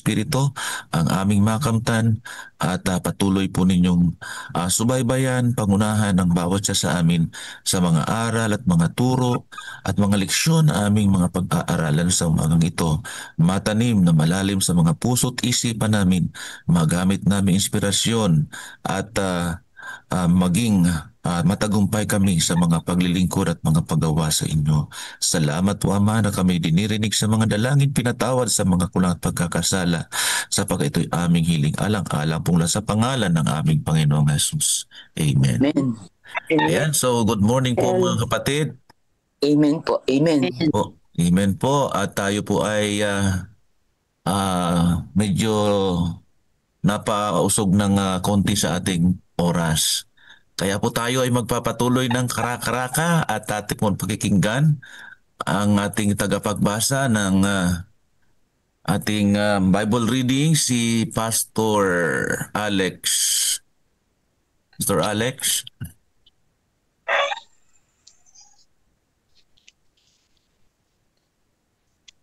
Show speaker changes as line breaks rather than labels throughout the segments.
Espiritu ang aming makamtan at patuloy po ninyong subaybayan, pangunahan ang bawat isa sa amin sa mga aral at mga turo at mga leksyon na aming mga pag-aaralan sa umagang ito. Matanim na malalim sa mga puso't isipan namin, magamit namin inspirasyon at maging matagumpay kami sa mga paglilingkod at mga paggawa sa inyo. Salamat po Ama na kami dinirinig sa mga dalangin, pinatawad sa mga kulang at pagkakasala, sapagkat ito'y aming hiling alang-alang pong sa pangalan ng aming Panginoong Jesus. Amen.
Amen.
Ayan, so good morning po mga kapatid.
Amen po. Amen.
Po, amen po. At tayo po ay medyo napausog ng konti sa ating oras. Kaya po tayo ay magpapatuloy ng karakaraka at ating pong pakikinggan ang ating tagapagbasa ng ating Bible reading, si Pastor Alex. Pastor Alex?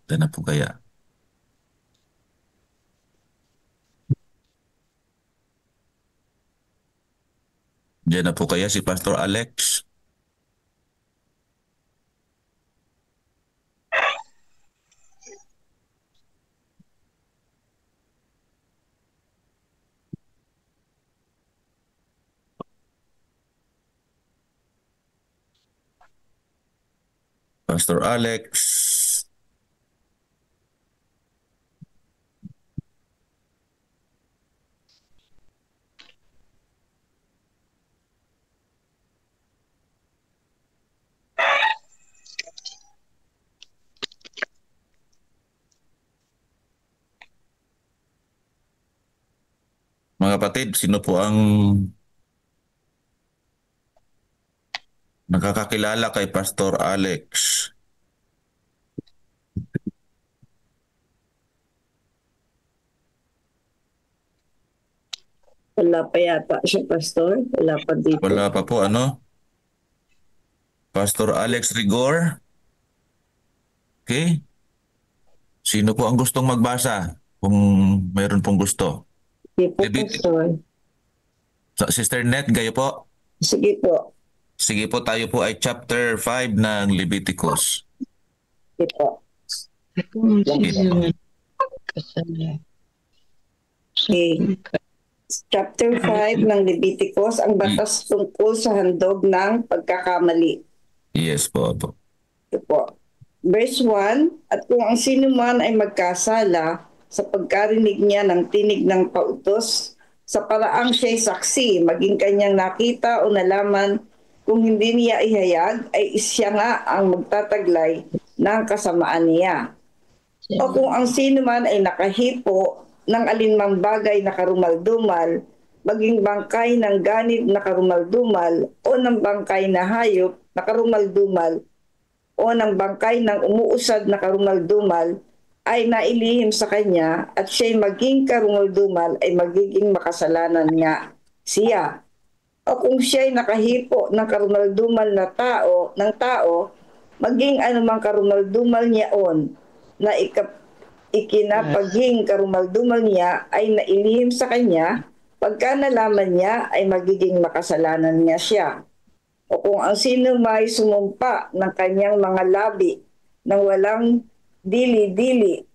Ito na po kaya. Diyan na po kaya si Pastor Alex? Pastor Alex? Mga kapatid, sino po ang nakakakilala kay Pastor Alex?
Wala pa yata siya, Pastor. Wala pa dito.
Wala pa po, ano? Pastor Alex Rigor? Okay. Sino po ang gustong magbasa? Kung mayroon pong gusto.
Sige po, Pastor.
Sister Net, kayo po?
Sige po.
Sige po, tayo po ay chapter 5 ng Leviticus.
Sige po. Okay. Chapter 5 ng Leviticus, ang batas tungkol sa handog ng pagkakamali.
Yes po.
Ito po. Verse 1, at kung ang sino man ay magkasala sa pagkarinig niya ng tinig ng pautos, sa paraang siya'y saksi, maging kanyang nakita o nalaman, kung hindi niya ihayag, ay siya nga ang magtataglay ng kasamaan niya. O kung ang sino man ay nakahipo ng alinmang bagay na karumaldumal, maging bangkay ng ganid na karumaldumal, o ng bangkay na hayop na karumaldumal, o ng bangkay ng umuusad na karumaldumal, ay nailihim sa kanya, at siya'y maging karumaldumal, ay magiging makasalanan nga siya. O kung siya'y nakahipo ng karumaldumal na tao, maging anumang karumaldumal niyaon na ikinapaging karumaldumal niya ay nailihim sa kanya, pagka nalaman niya ay magiging makasalanan niya siya. O kung ang sino may sumumpa ng kanyang mga labi nang walang dili-dili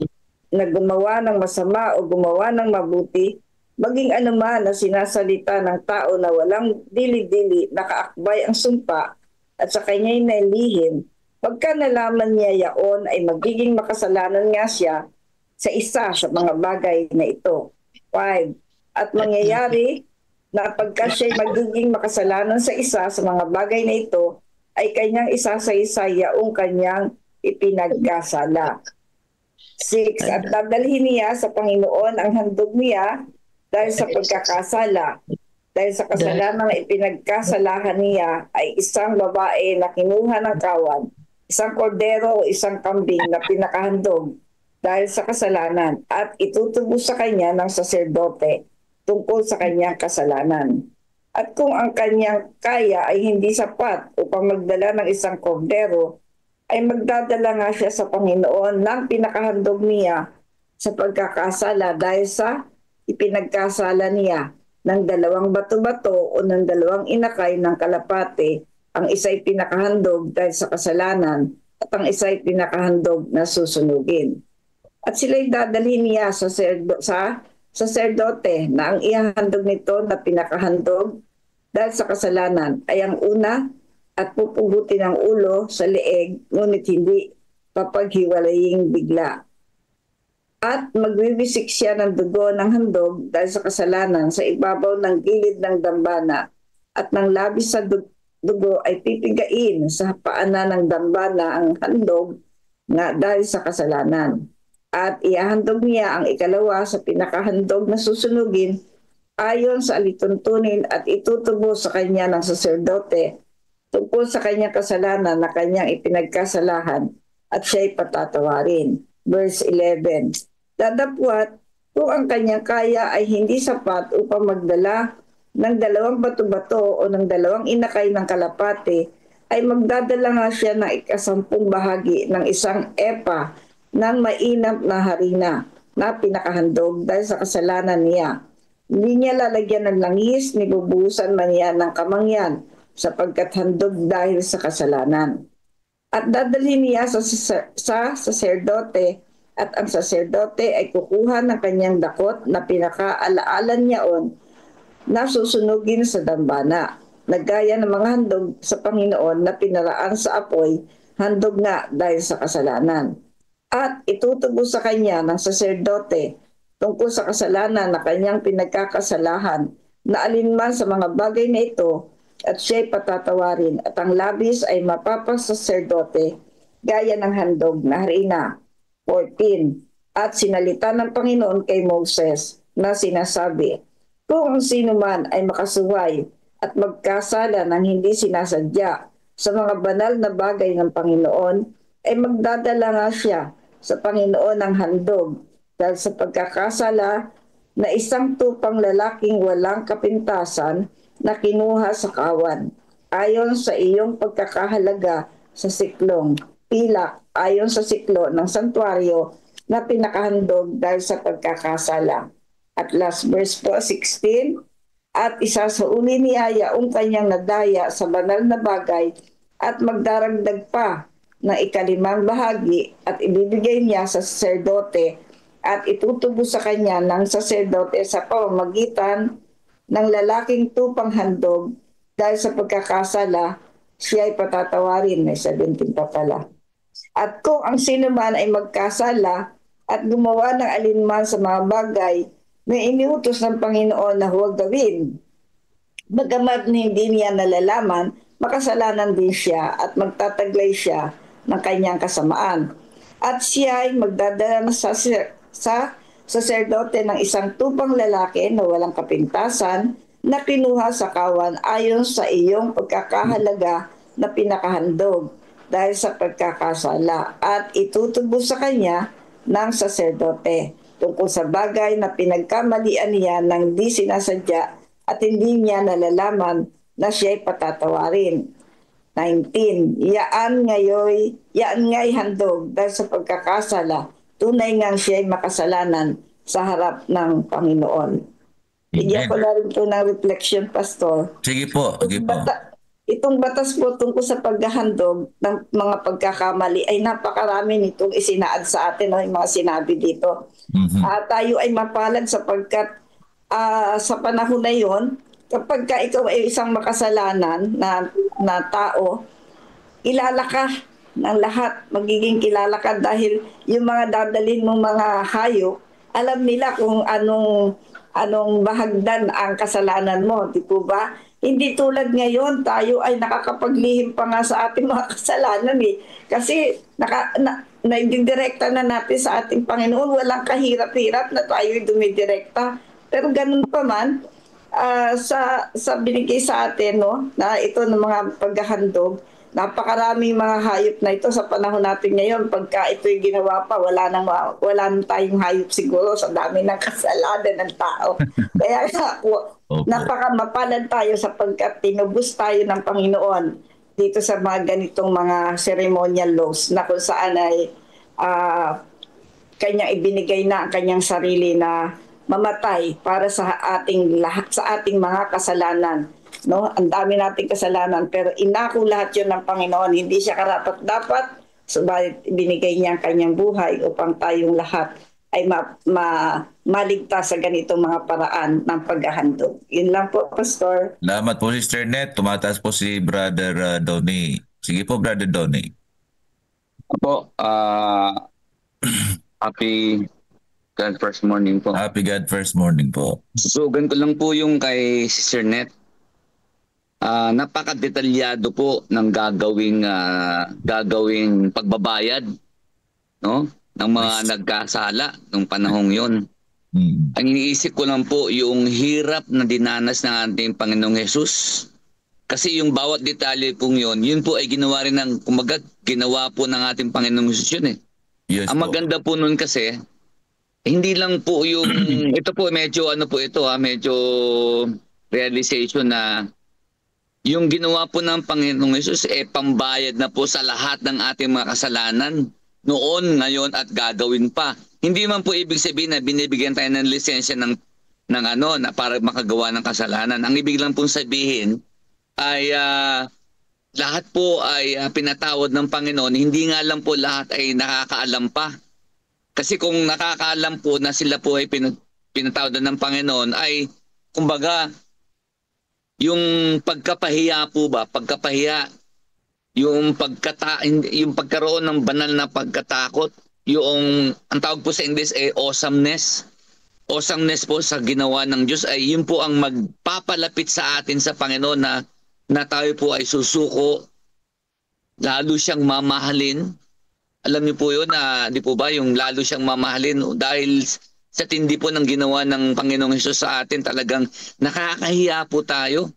na gumawa ng masama o gumawa ng mabuti, maging anuman na sinasalita ng tao na walang dili-dili, nakaakbay ang sumpa at sa kanya'y nailihim, pagka nalaman niya yaon ay magiging makasalanan nga siya sa isa sa mga bagay na ito. 5. At mangyayari na pagka siya'y magiging makasalanan sa isa sa mga bagay na ito, ay kanyang isasaysay yaong kanyang ipinagkasala. 6. At dadalhin niya sa Panginoon ang handog niya dahil sa pagkakasala. Dahil sa kasalanan na ipinagkasalahan niya ay isang babae na kinuha ng kawan, isang kordero o isang kambing na pinakahandog dahil sa kasalanan, at itutubo sa kanya ng saserdote tungkol sa kanyang kasalanan. At kung ang kanyang kaya ay hindi sapat upang magdala ng isang kordero, ay magdadala nga siya sa Panginoon ng pinakahandog niya sa pagkakasala dahil sa ipinagkasala niya ng dalawang bato-bato o ng dalawang inakay ng kalapate. Ang isa'y pinakahandog dahil sa kasalanan at ang isa'y pinakahandog na susunugin. At sila'y dadalhin niya sa saserdote na ang ihahandog nito na pinakahandog dahil sa kasalanan ay ang una at pupugutin ang ulo sa leeg, ngunit hindi papaghiwalayin bigla. At magbibisik siya ng dugo ng handog dahil sa kasalanan sa ibabaw ng gilid ng dambana at ng labis sa dugo ay pipigain sa paanan ng dambana ang handog nga dahil sa kasalanan. At ihahandog niya ang ikalawa sa pinakahandog na susunugin ayon sa alituntunin at itutubo sa kanya ng saserdote tungkol sa kanyang kasalanan na kanyang ipinagkasalahan at siya'y patatawarin. Verse 11, dadapwat kung ang kanyang kaya ay hindi sapat upang magdala ng dalawang bato-bato o ng dalawang inakay ng kalapate, ay magdadala nga siya ng 10 bahagi ng 1 epa ng mainam na harina na pinakahandog dahil sa kasalanan niya. Hindi niya lalagyan ng langis ni bubuhusan man niya ng kamangyan sapagkat handog dahil sa kasalanan. At dadalhin niya sa saserdote at ang saserdote ay kukuha ng kanyang dakot na pinakaalaalan niyaon na susunugin sa dambana. Nagaya ng mga handog sa Panginoon na pinaraan sa apoy, handog nga dahil sa kasalanan. At itutubo sa kanya ng saserdote tungkol sa kasalanan na kanyang pinagkakasalahan na alinman sa mga bagay na ito at siya'y patatawarin at ang labis ay mapapasaserdote gaya ng handog na harina. 14. At sinalita ng Panginoon kay Moses na sinasabi, kung ang sino man ay makasuway at magkasala ng hindi sinasadya sa mga banal na bagay ng Panginoon, ay magdadala nga siya sa Panginoon ng handog dahil sa pagkakasala na 1 tupang lalaking walang kapintasan na kinuha sa kawan, ayon sa iyong pagkakahalaga sa siklong, pilak ayon sa siklo ng santuaryo na pinakahandog dahil sa pagkakasala. At last verse po, 16, at isasauli niya yaong kanyang nadaya sa banal na bagay at magdaragdag pa ng 5 bahagi at ibibigay niya sa saserdote at itutubo sa kanya ng saserdote sa pamamagitan ng lalaking tupang handog dahil sa pagkakasala, siya ay patatawarin. May 17 pa pala. At kung ang sino man ay magkasala at gumawa ng alinman sa mga bagay na iniutos ng Panginoon na huwag gawin, bagamat hindi niya nalalaman, makasalanan din siya at magtataglay siya ng kanyang kasamaan. At siya ay magdadala sa saserdote ng 1 tupang lalaki na walang kapintasan na kinuha sa kawan ayon sa iyong pagkakahalaga na pinakahandog dahil sa pagkakasala at itutubo sa kanya ng saserdote tungkol sa bagay na pinagkamalian niya ng di sinasadya at hindi niya nalalaman na siya'y patatawarin. 19. Yaan nga'y handog dahil sa pagkakasala, tunay ngang siya'y makasalanan sa harap ng Panginoon. Bigyan ko na rin po ng reflection, Pastor.
Sige po, sige po.
Itong batas po tungkol sa paghahandog ng mga pagkakamali ay napakarami nitong isinaad sa atin, no, yung mga sinabi dito. Tayo ay mapalad sapagkat sa panahon na yon, kapag ka ikaw ay isang makasalanan na tao, kilala ka ng lahat, magiging kilala ka dahil yung mga dadalhin mong mga hayop, alam nila kung anong bahagdan ang kasalanan mo, di po ba? Hindi tulad ngayon, tayo ay nakakapaglihim pa nga sa ating mga kasalanan eh. Kasi naidirekta na natin sa ating Panginoon, walang kahirap-hirap na tayo dumidirekta. Pero ganun pa man, sa binigay sa atin, no, na ito ng mga paghahandog, napakaraming mga hayop na ito sa panahon natin ngayon. Pagka ito'y ginawa pa, wala nang tayong hayop siguro sa dami ng kasalanan ng tao. Kaya napakamapalad tayo sapagkat tinubos tayo ng Panginoon dito sa mga ganitong mga ceremonial laws na kung saan ay kanyang ibinigay na ang kanyang sarili na mamatay para sa ating lahat, sa ating mga kasalanan. No? Ang dami nating kasalanan, pero inako lahat yun ng Panginoon. Hindi siya karapat-dapat, subalit ibinigay niya ang kanyang buhay upang tayong lahat ay maligtas sa ganitong mga paraan ng paghahandog. Yun lang po, Pastor.
Salamat po, Sister Net. Tumataas po si Brother Donnie. Sige po, Brother Donnie.
Apo, happy God first morning po.
Happy God first morning po.
Susugan ko lang po yung kay Sister Net. Napaka-detalyado po ng gagawing pagbabayad, no? Ng mga nagkasala nung panahong yon. Ang iniisip ko lang po yung hirap na dinanas ng ating Panginoong Hesus. Kasi yung bawat detalye pong yun po ay ginawa rin ginawa po ng ating Panginoong Hesus yun eh.
Yes,
ang maganda po nun kasi, hindi lang po yung, ito po medyo medyo realization na yung ginawa po ng Panginoong Hesus pambayad na po sa lahat ng ating mga kasalanan noon, ngayon at gagawin pa. Hindi man po ibig sabihin na binibigyan tayo ng lisensya na para makagawa ng kasalanan. Ang ibig lang pong sabihin ay lahat po ay pinatawad ng Panginoon. Hindi nga lang po lahat ay nakakaalam pa. Kasi kung nakakaalam po na sila po ay pinatawad ng Panginoon ay kumbaga yung pagkapahiya po ba, yung pagkaroon ng banal na pagkatakot, ang tawag po sa English ay awesomeness. Awesomeness po sa ginawa ng Diyos ay yun po ang magpapalapit sa atin sa Panginoon na tayo po ay susuko, lalo siyang mamahalin. Alam niyo po yun di po ba, yung lalo siyang mamahalin dahil sa tindi po ng ginawa ng Panginoong Hesus sa atin, talagang nakakahiya po tayo.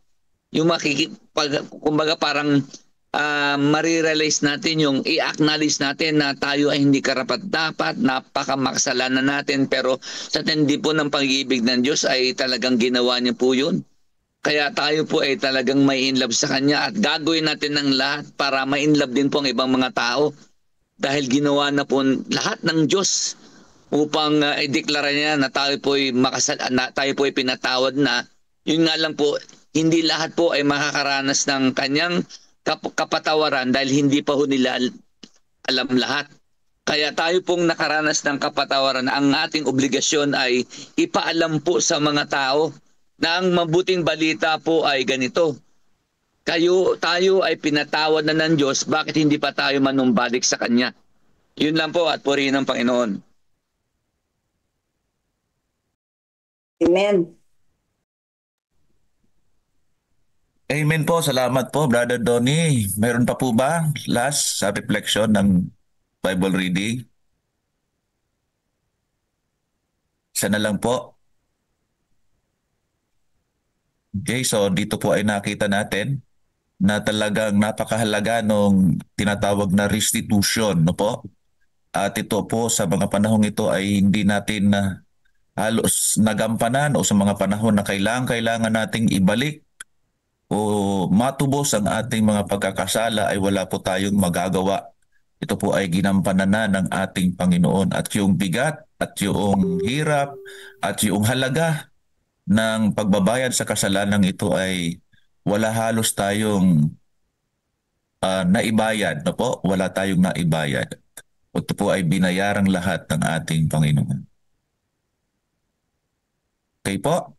Yung kumbaga parang marirealize natin, yung i-acknowledge natin na tayo ay hindi karapat-dapat, napakamakasalanan natin, pero sa tindi po ng pag-ibig ng Diyos ay talagang ginawa niya po yun. Kaya tayo po ay talagang may inlove sa Kanya at gagawin natin ng lahat para ma-inlove din po ang ibang mga tao dahil ginawa na po lahat ng Diyos upang i-deklara niya na tayo po ay pinatawad na. Yun nga lang po, hindi lahat po ay makakaranas ng Kanyang kapatawaran dahil hindi pa ho nila alam lahat. Kaya tayo pong nakaranas ng kapatawaran, ang ating obligasyon ay ipaalam po sa mga tao na ang mabuting balita po ay ganito. Tayo ay pinatawad na ng Diyos, bakit hindi pa tayo manumbalik sa Kanya? Yun lang po at purihin ng Panginoon.
Amen.
Amen po. Salamat po, Brother Donnie. Meron pa po ba last sa reflection ng Bible reading? Isa na lang po. Okay, so dito po ay nakita natin na talagang napakahalaga nung tinatawag na restitution, no po? At ito po sa mga panahong ito ay hindi natin halos nagampanan o sa mga panahon na kailangan nating ibalik o matubos ang ating mga pagkakasala ay wala po tayong magagawa. Ito po ay ginampanan na ng ating Panginoon at yung bigat at yung hirap at yung halaga ng pagbabayad sa kasalanan ito ay wala halos tayong naibayad, no po? Wala tayong naibayad. Ito po ay binayarang lahat ng ating Panginoon. Okay po?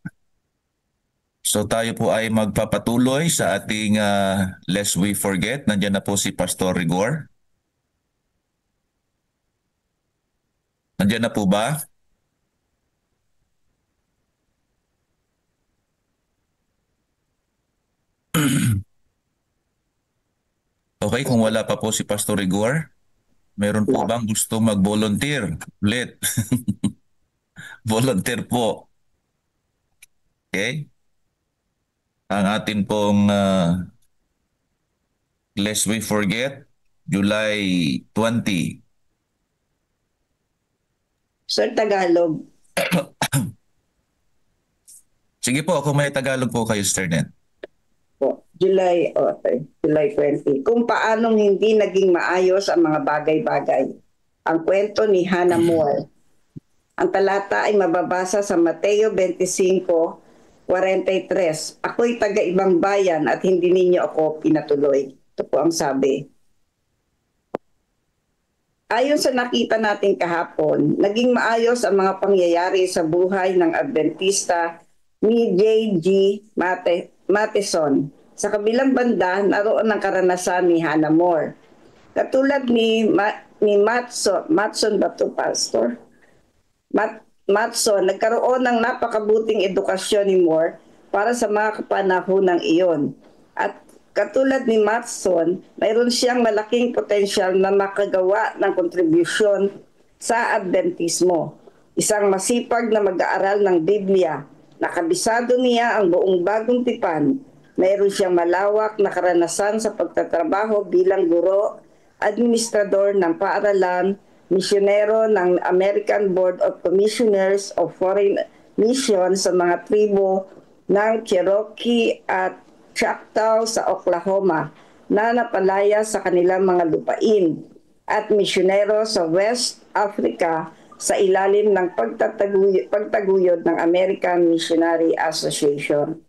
So tayo po ay magpapatuloy sa ating Lest We Forget. Nandiyan na po si Pastor Rigor. Nandiyan na po ba? Okay, kung wala pa po si Pastor Rigor, meron po bang gusto mag-volunteer ulit? Volunteer po. Okay? Ang atin pong Lest We Forget, July 20.
Sir, Tagalog.
Sige po, kung may Tagalog po kayo, Sister Net.
July 20. Kung paanong hindi naging maayos ang mga bagay-bagay ang kwento ni Hannah More. Ang talata ay mababasa sa Mateo 25:43. Ako'y taga-ibang bayan at hindi ninyo ako pinatuloy. Ito po ang sabi. Ayon sa nakita natin kahapon, naging maayos ang mga pangyayari sa buhay ng Adventista ni J.G. Matheson. Sa kabilang banda, naroon ang karanasan ni Hannah More. Katulad ni Matson ba ito, Pastor? Matson, nagkaroon ng napakabuting edukasyon ni More para sa mga kapanahonang iyon. At katulad ni Matson, mayroon siyang malaking potensyal na makagawa ng kontribusyon sa Adventismo. Isang masipag na mag-aaral ng Biblia. Nakabisado niya ang buong Bagong Tipan. Mayroon siyang malawak na karanasan sa pagtatrabaho bilang guro, administrador ng paaralan, misyonero ng American Board of Commissioners of Foreign Missions sa mga tribo ng Cherokee at Choctaw sa Oklahoma na napalaya sa kanilang mga lupain, at misyonero sa West Africa sa ilalim ng pagtaguyod ng American Missionary Association.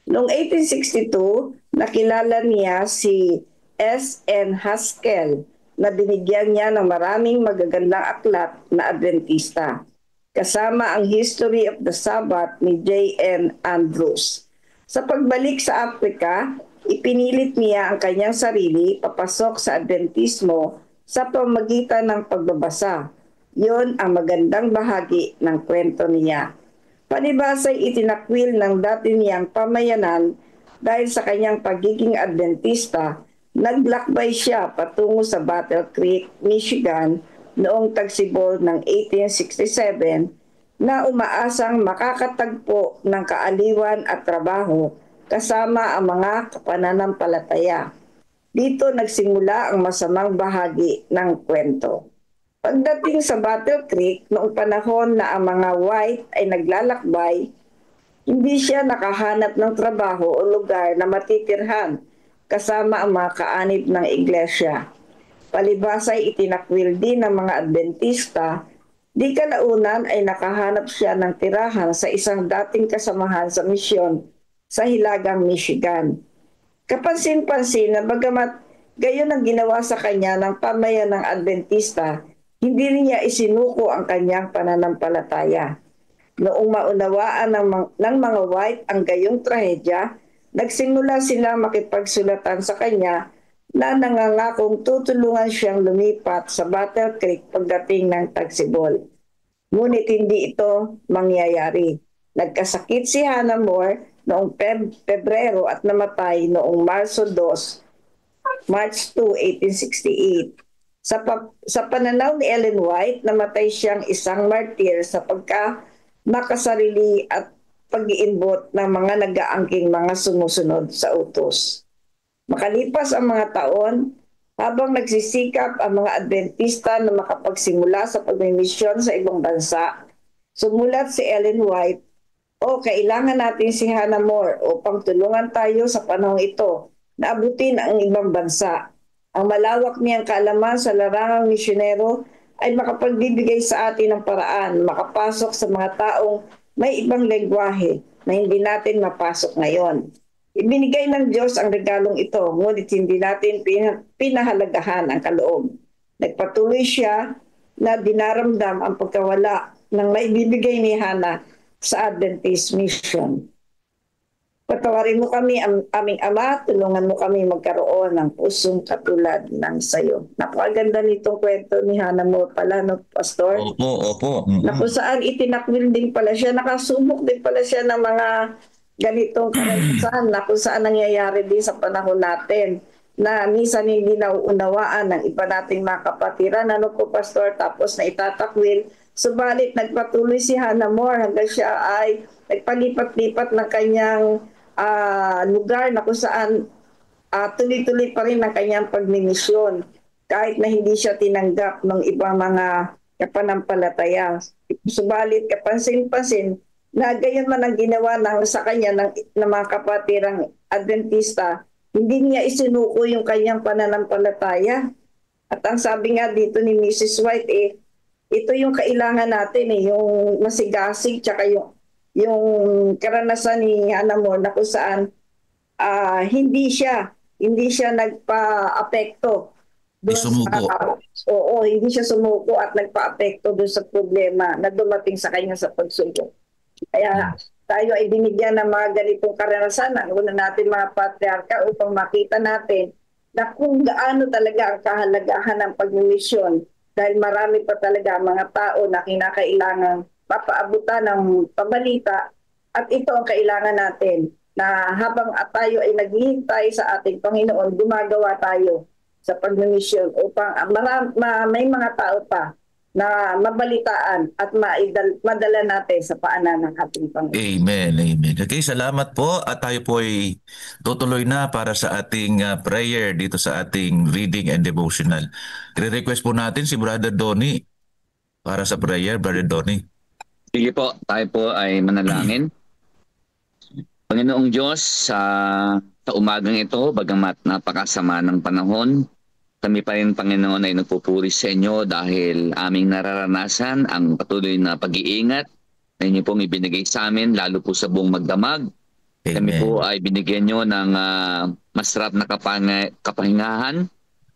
Noong 1862, nakilala niya si S.N. Haskell na binigyan niya ng maraming magagandang aklat na Adventista, kasama ang History of the Sabbath ni J.N. Andrews. Sa pagbalik sa Africa, ipinilit niya ang kanyang sarili papasok sa Adventismo sa pamamagitan ng pagbabasa. Yon ang magandang bahagi ng kwento niya. Palibasa'y itinakwil ng dati niyang pamayanan dahil sa kanyang pagiging Adventista. Naglakbay siya patungo sa Battle Creek, Michigan noong tagsibol ng 1867 na umaasang makakatagpo ng kaaliwan at trabaho kasama ang mga kapananampalataya. Dito nagsimula ang masamang bahagi ng kwento. Pagdating sa Battle Creek noong panahon na ang mga white ay naglalakbay, hindi siya nakahanap ng trabaho o lugar na matitirhan kasama ang mga kaanib ng iglesia. Palibasa'y itinakwil din ng mga Adventista, di kalaunan ay nakahanap siya ng tirahan sa isang dating kasamahan sa misyon sa Hilagang Michigan. Kapansin-pansin na bagamat gayon ang ginawa sa kanya ng pamayan ng Adventista, hindi niya isinuko ang kanyang pananampalataya. Noong maunawaan ng mga white ang gayong trahedya, nagsimula sila makipagsulatan sa kanya na nangangakong tutulungan siyang lumipat sa Battle Creek pagdating ng tagsibol. Ngunit hindi ito mangyayari. Nagkasakit si Hannah More noong Pebrero at namatay noong March 2, 1868. Sa pananaw ni Ellen White, namatay siyang isang martir sa pagkamakasarili at pag-iimbot ng mga nag-aangking mga sumusunod sa utos. Makalipas ang mga taon, habang nagsisikap ang mga Adventista na makapagsimula sa pagmimisyon sa ibang bansa, sumulat si Ellen White, kailangan natin si Hannah More upang tulungan tayo sa panahong ito na abutin ang ibang bansa. Ang malawak niyang kaalaman sa larangang misyonero ay makapagbibigay sa atin ng paraan, makapasok sa mga taong may ibang lengguwahe na hindi natin mapasok ngayon. Ibinigay ng Diyos ang regalong ito, ngunit hindi natin pinahalagahan ang kaloob. Nagpatuloy siya na dinaramdam ang pagkawala ng maibibigay ni Hannah sa Adventist mission. Patawarin mo kami, aming Ama, tulungan mo kami magkaroon ng pusong katulad ng sayo. Napakaganda nitong kwento ni Hannah More pala, no, Pastor?
Opo.
Na kung saan itinakwil din pala siya, nakasubok din pala siya ng mga ganitong karanasan na kung saan nangyayari din sa panahon natin na minsan hindi nauunawaan ng iba nating mga kapatiran. Ano po, Pastor? Tapos na itatakwil. Subalit nagpatuloy si Hannah More hanggang siya ay nagpalipat-lipat ng kanyang lugar na kung saan tuloy-tuloy pa rin ang kanyang pagmimisyon kahit na hindi siya tinanggap ng ibang mga kapanampalataya. Subalit kapansin-pansin na gayon man ang ginawa sa kanya ng mga kapatirang Adventista, hindi niya isinuko yung kanyang pananampalataya At ang sabi nga dito ni Mrs. White, ito yung kailangan natin, yung masigasig, tsaka yung karanasan ni Hannah More na kung saan hindi siya nagpa-apekto doon
Sumuko.
hindi siya sumuko at nagpa-apekto doon sa problema na dumating sa kanya sa pagsuko. Kaya tayo ay binigyan ng mga ganitong karanasan, ang una natin mga patriarka, upang makita natin na kung gaano talaga ang kahalagahan ng pagmimisyon, dahil marami pa talaga mga tao na kinakailangan papaabutan ng pabalita, at ito ang kailangan natin, na habang tayo ay naghihintay sa ating Panginoon, gumagawa tayo sa pagmimisyon upang may mga tao pa na mabalitaan at madala natin sa paanan ng ating Panginoon.
Amen, amen. Okay, salamat po at tayo po ay tutuloy na para sa ating prayer dito sa ating reading and devotional. I-request po natin si Brother Donnie para sa prayer, Brother Donnie.
Sige po, tayo po ay manalangin. Panginoong Diyos, sa umagang ito, bagamat napakasama ng panahon, kami pa rin, Panginoon, ay nagpupuri sa inyo dahil aming nararanasan ang patuloy na pag-iingat na inyo pong ibinigay sa amin, lalo po sa buong magdamag.
Amen.
Kami po ay binigyan nyo ng masarap na kapahingahan.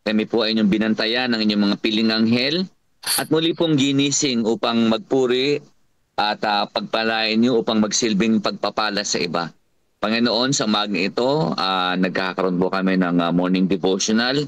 Kami po ay inyong binantayan ng inyong mga piling anghel at muli pong ginising upang magpuri at pagpalain nyo upang magsilbing pagpapala sa iba. Panginoon, sa umagang ito, nagkakaroon po kami ng morning devotional.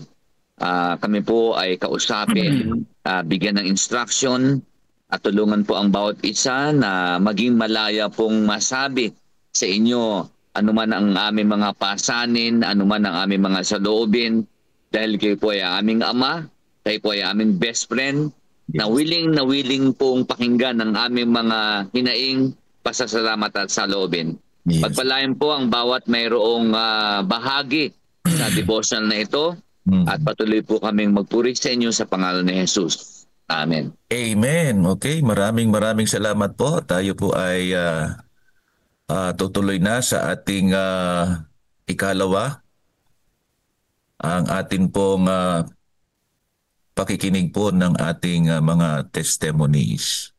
Kami po ay kausapin, bigyan ng instruction at tulungan po ang bawat isa na maging malaya pong masabi sa inyo anuman ang aming mga pasanin, anuman ang aming mga saloobin, dahil kayo po ay aming ama, kayo po ay aming best friend, na willing pong pakinggan ang aming mga hinaing pasasalamat at saloobin.
Yes.
Pagpalain po ang bawat mayroong bahagi sa devotional na ito. At patuloy po kaming magpuri sa inyo sa pangalan ni Jesus. Amen.
Amen. Okay, maraming salamat po. Tayo po ay tutuloy na sa ating ikalawa. Ang atin pong pakikinig po ng ating mga testimonies.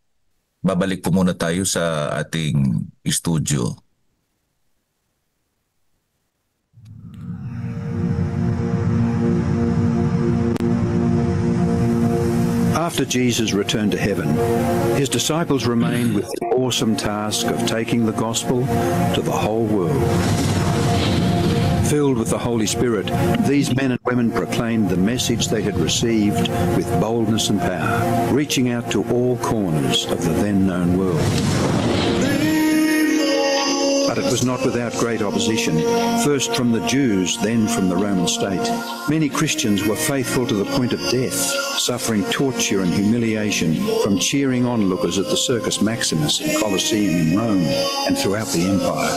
Babalik po muna tayo sa ating studio.
After Jesus returned to heaven, his disciples remained with the awesome task of taking the gospel to the whole world. Filled with the Holy Spirit, these men and women proclaimed the message they had received with boldness and power, reaching out to all corners of the then known world. But it was not without great opposition, first from the Jews, then from the Roman state. Many Christians were faithful to the point of death, suffering torture and humiliation from cheering onlookers at the Circus Maximus and Colosseum in Rome and throughout the empire.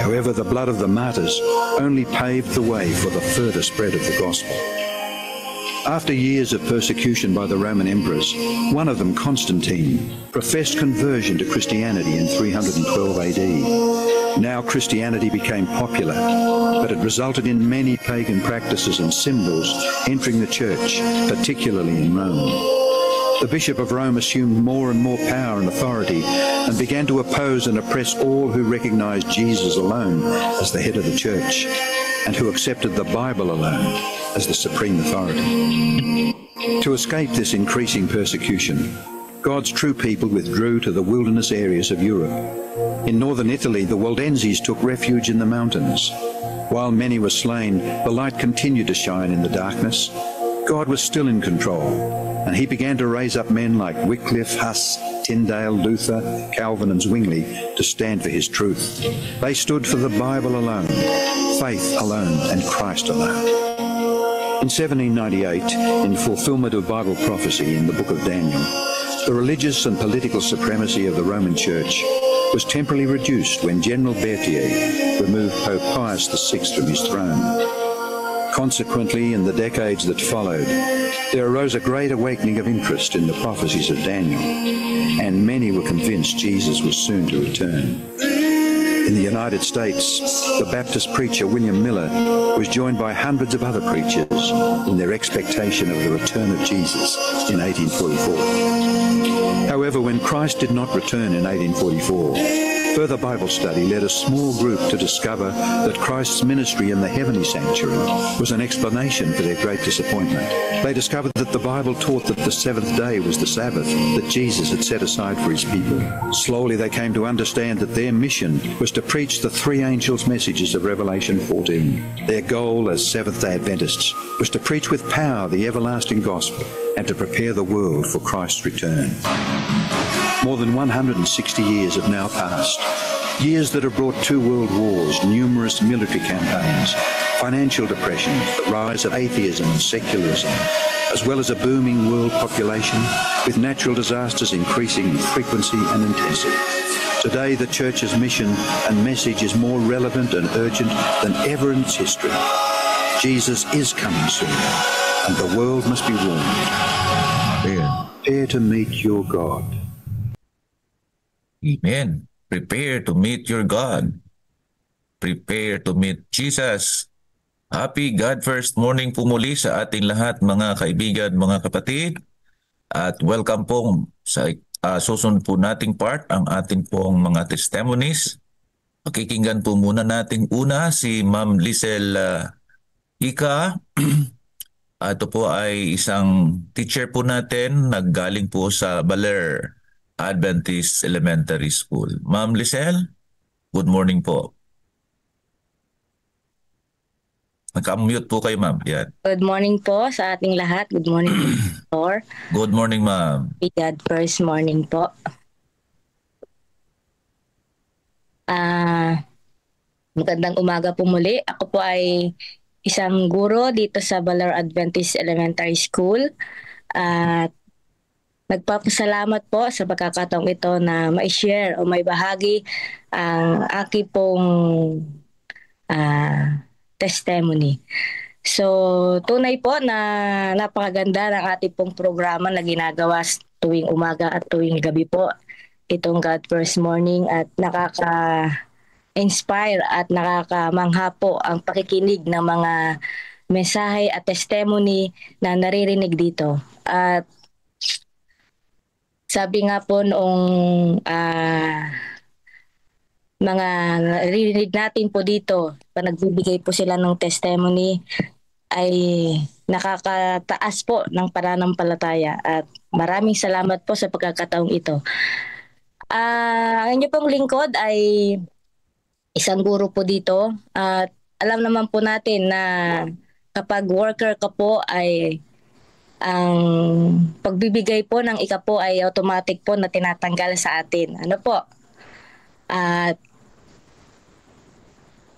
However, the blood of the martyrs only paved the way for the further spread of the gospel. After years of persecution by the Roman emperors, one of them, Constantine, professed conversion to Christianity in 312 AD. Now Christianity became popular, but it resulted in many pagan practices and symbols entering the church, particularly in Rome. The Bishop of Rome assumed more and more power and authority and began to oppose and oppress all who recognized Jesus alone as the head of the church and who accepted the Bible alone as the supreme authority. To escape this increasing persecution, God's true people withdrew to the wilderness areas of Europe. In northern Italy, the Waldenses took refuge in the mountains. While many were slain, the light continued to shine in the darkness. God was still in control, and he began to raise up men like Wycliffe, Huss, Tyndale, Luther, Calvin and Zwingli to stand for his truth. They stood for the Bible alone, faith alone and Christ alone. In 1798, in fulfillment of Bible prophecy in the book of Daniel, the religious and political supremacy of the Roman Church was temporarily reduced when General Berthier removed Pope Pius VI from his throne. Consequently, in the decades that followed, there arose a great awakening of interest in the prophecies of Daniel, and many were convinced Jesus was soon to return. In the United States, the Baptist preacher William Miller was joined by hundreds of other preachers in their expectation of the return of Jesus in 1844. However, when Christ did not return in 1844, further Bible study led a small group to discover that Christ's ministry in the heavenly sanctuary was an explanation for their great disappointment. They discovered that the Bible taught that the seventh day was the Sabbath that Jesus had set aside for his people. Slowly they came to understand that their mission was to preach the three angels' messages of Revelation 14. Their goal as Seventh-day Adventists was to preach with power the everlasting gospel and to prepare the world for Christ's return. More than 160 years have now passed. Years that have brought 2 world wars, numerous military campaigns, financial depression, the rise of atheism and secularism, as well as a booming world population with natural disasters increasing in frequency and intensity. Today, the Church's mission and message is more relevant and urgent than ever in its history. Jesus is coming soon, and the world must be warned. Prepare to meet your God.
Amen. Prepare to meet your God. Prepare to meet Jesus. Happy God First morning po muli sa ating lahat mga kaibigan, mga kapatid. At welcome po sa susunod po nating part, ang ating pong mga testimonies. Pakikinggan po muna natin una si Ma'am Lisel Ika. Ito po ay isang teacher po natin, naggaling po sa Baler Adventist Elementary School. Ma'am Lisel, good morning po. Naka-mute po kayo, ma'am. Yan.
Good morning po sa ating lahat. Good morning, Pastor.
Good morning, ma'am.
God First morning po. Magandang umaga po muli. Ako po ay isang guro dito sa Baler Adventist Elementary School. At nagpapasalamat po sa pagkakataong ito na ma-share o may bahagi ang aking pong testimony. So, tunay po na napakaganda ng ating pong programa na ginagawa tuwing umaga at tuwing gabi po. Itong God First Morning at nakaka-inspire at nakakamangha po ang pakikinig ng mga mensahe at testimony na naririnig dito. At sabi nga po noong mga naririnig natin po dito, pag nagbibigay po sila ng testimony, ay nakakataas po ng pananampalataya. At maraming salamat po sa pagkakataong ito. Ang inyo pong lingkod ay isang guro po dito. At alam naman po natin na kapag worker ka po ay ang pagbibigay po ng ika po ay automatic po na tinatanggal sa atin. Ano po? At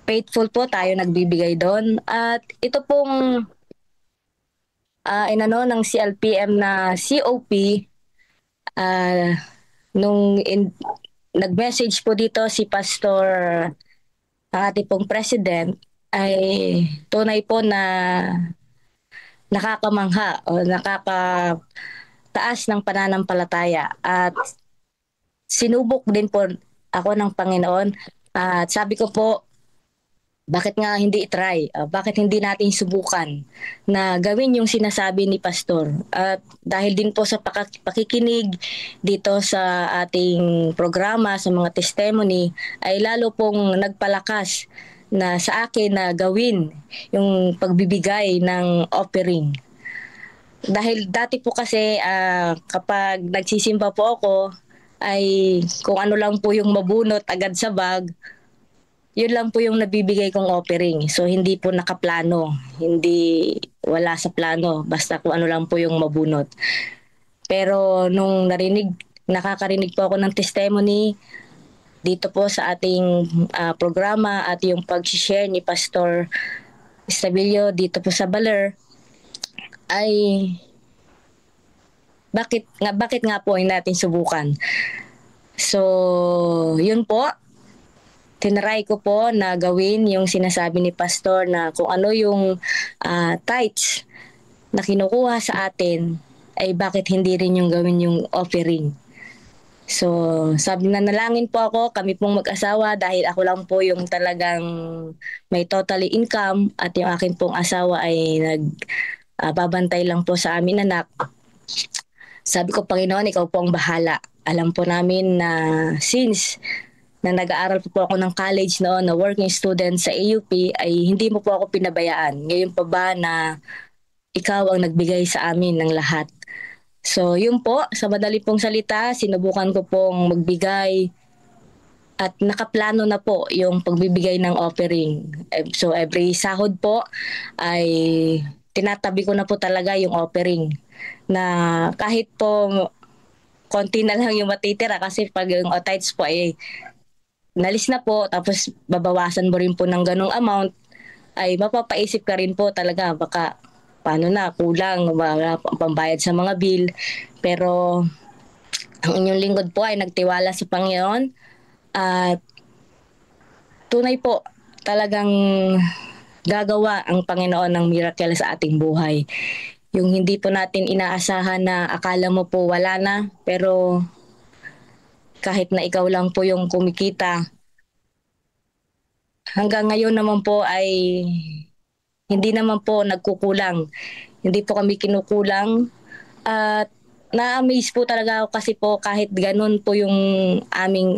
faithful po tayo nagbibigay doon. At ito pong ng CLPM na COP, nag-message po dito si Pastor, ang ating pong President, ay tunay po na nakakamangha o nakakataas ng pananampalataya. At sinubok din po ako ng Panginoon. At sabi ko po, bakit nga hindi i-try? Bakit hindi natin subukan na gawin yung sinasabi ni Pastor? At dahil din po sa pakikinig dito sa ating programa, sa mga testimony, ay lalo pong nagpalakas na sa akin na gawin yung pagbibigay ng offering. Dahil dati po kasi kapag nagsisimba po ako, ay kung ano lang po yung mabunot agad sa bag, yun lang po yung nabibigay kong offering. So hindi po nakaplano, hindi wala sa plano, basta kung ano lang po yung mabunot. Pero nung nakakarinig po ako ng testimony dito po sa ating programa at yung pag-share ni Pastor Estabilio dito po sa Baler, ay bakit nga po ay natin subukan. So, yun po. Tinry ko po na gawin yung sinasabi ni Pastor na kung ano yung tithes na kinukuha sa atin, ay bakit hindi rin yung gawin yung offering. So, sabi na nalangin po ako, kami pong mag-asawa dahil ako lang po yung talagang may totally income at yung akin pong asawa ay babantay lang po sa amin anak. Sabi ko, Panginoon, ikaw po ang bahala. Alam po namin na since na nag-aaral po ako ng college noon na working student sa AUP ay hindi mo po ako pinabayaan. Ngayon pa ba na ikaw ang nagbigay sa amin ng lahat? So yun po, sa madali pong salita, sinubukan ko pong magbigay at nakaplano na po yung pagbibigay ng offering. So every sahod po ay tinatabi ko na po talaga yung offering na kahit po konti na lang yung matitira kasi pag yung tithes po ay nalis na po tapos babawasan mo rin po ng ganong amount ay mapapaisip ka rin po talaga baka paano na kulang wala pambayad sa mga bill pero ang inyong lingkod po ay nagtiwala sa Panginoon at tunay po talagang gagawa ang Panginoon ng miracle sa ating buhay. Yung hindi po natin inaasahan na akala mo po wala na pero kahit na ikaw lang po yung kumikita. Hanggang ngayon naman po ay hindi naman po nagkukulang. Hindi po kami kinukulang. At na-amaze po talaga ako kasi po kahit ganun po yung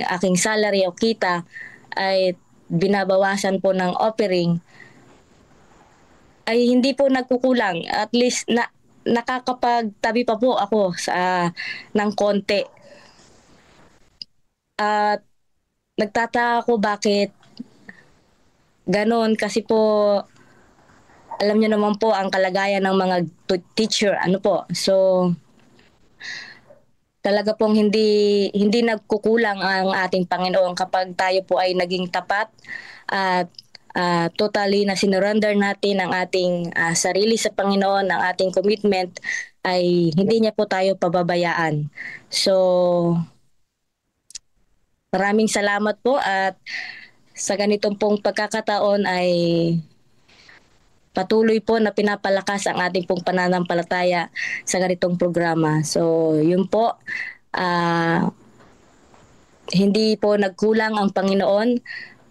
aking salary o kita ay binabawasan po ng offering ay hindi po nagkukulang. At least nakakapagtabi pa po ako ng konti. At nagtataka ako bakit ganon kasi po alam niyo naman po ang kalagayan ng mga teacher so talaga pong hindi nagkukulang ang ating Panginoon kapag tayo po ay naging tapat at totally na sinurrender natin ang ating sarili sa Panginoon, ang ating commitment ay hindi niya po tayo pababayaan. So maraming salamat po at sa ganitong pong pagkakataon ay patuloy po na pinapalakas ang ating pong pananampalataya sa ganitong programa. So yun po, hindi po nagkulang ang Panginoon.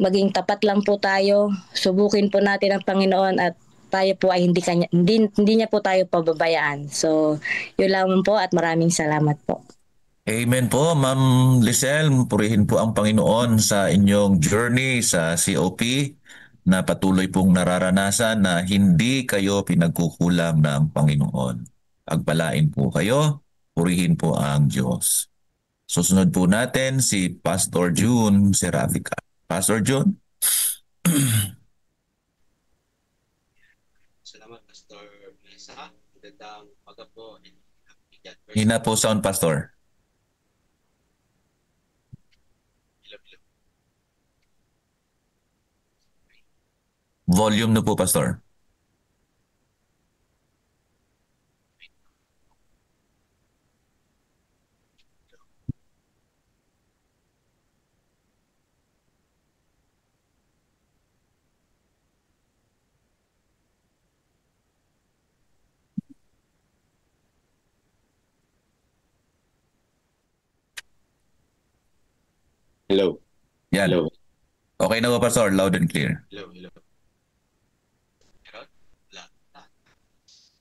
Maging tapat lang po tayo. Subukin po natin ang Panginoon at tayo po ay hindi niya po tayo pababayaan. So yun lang po at maraming salamat po.
Amen po, Ma'am Lisel. Purihin po ang Panginoon sa inyong journey sa COP na patuloy pong nararanasan na hindi kayo pinagkukulam ng Panginoon. Pagpalain po kayo, purihin po ang Diyos. Susunod po natin si Pastor June Serafica. Pastor June?
Salamat, Pastor Mesa. Magandang umaga po.
Hina po sound, Pastor. Volume na po, Pastor.
Hello.
Yan.
Hello.
Okay na po, Pastor. Loud and clear.
Hello. Hello.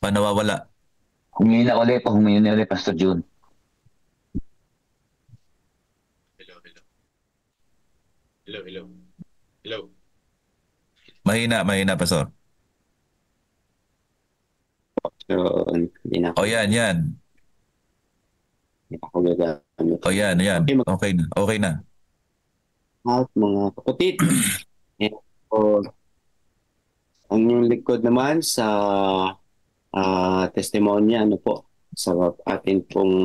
Panawawala.
Humingi na ulit, humingi na ulit, Pastor June.
Hello. Hello. Hello. Hello. Hello.
Mahina, Pastor.
So, hindi na
O yan.
ako gagamit.
O yan. Okay na.
At mga kapatid, so, ang inyong likod naman sa testimonya, sa atin pong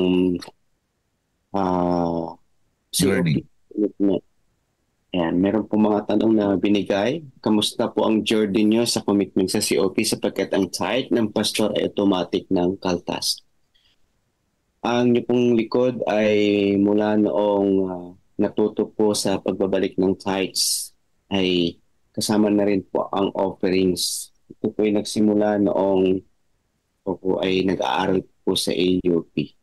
Journey.
commitment. Ayan, meron po mga tanong na binigay. Kamusta po ang journey nyo sa commitment sa COP sapagkat ang tithe ng pastor ay automatic ng kaltas? Ang inyong pong likod ay mula noong natuto po sa pagbabalik ng tithes ay kasama na rin po ang offerings. Ito po ay nagsimula noong po ay nag-aaral po sa AUP.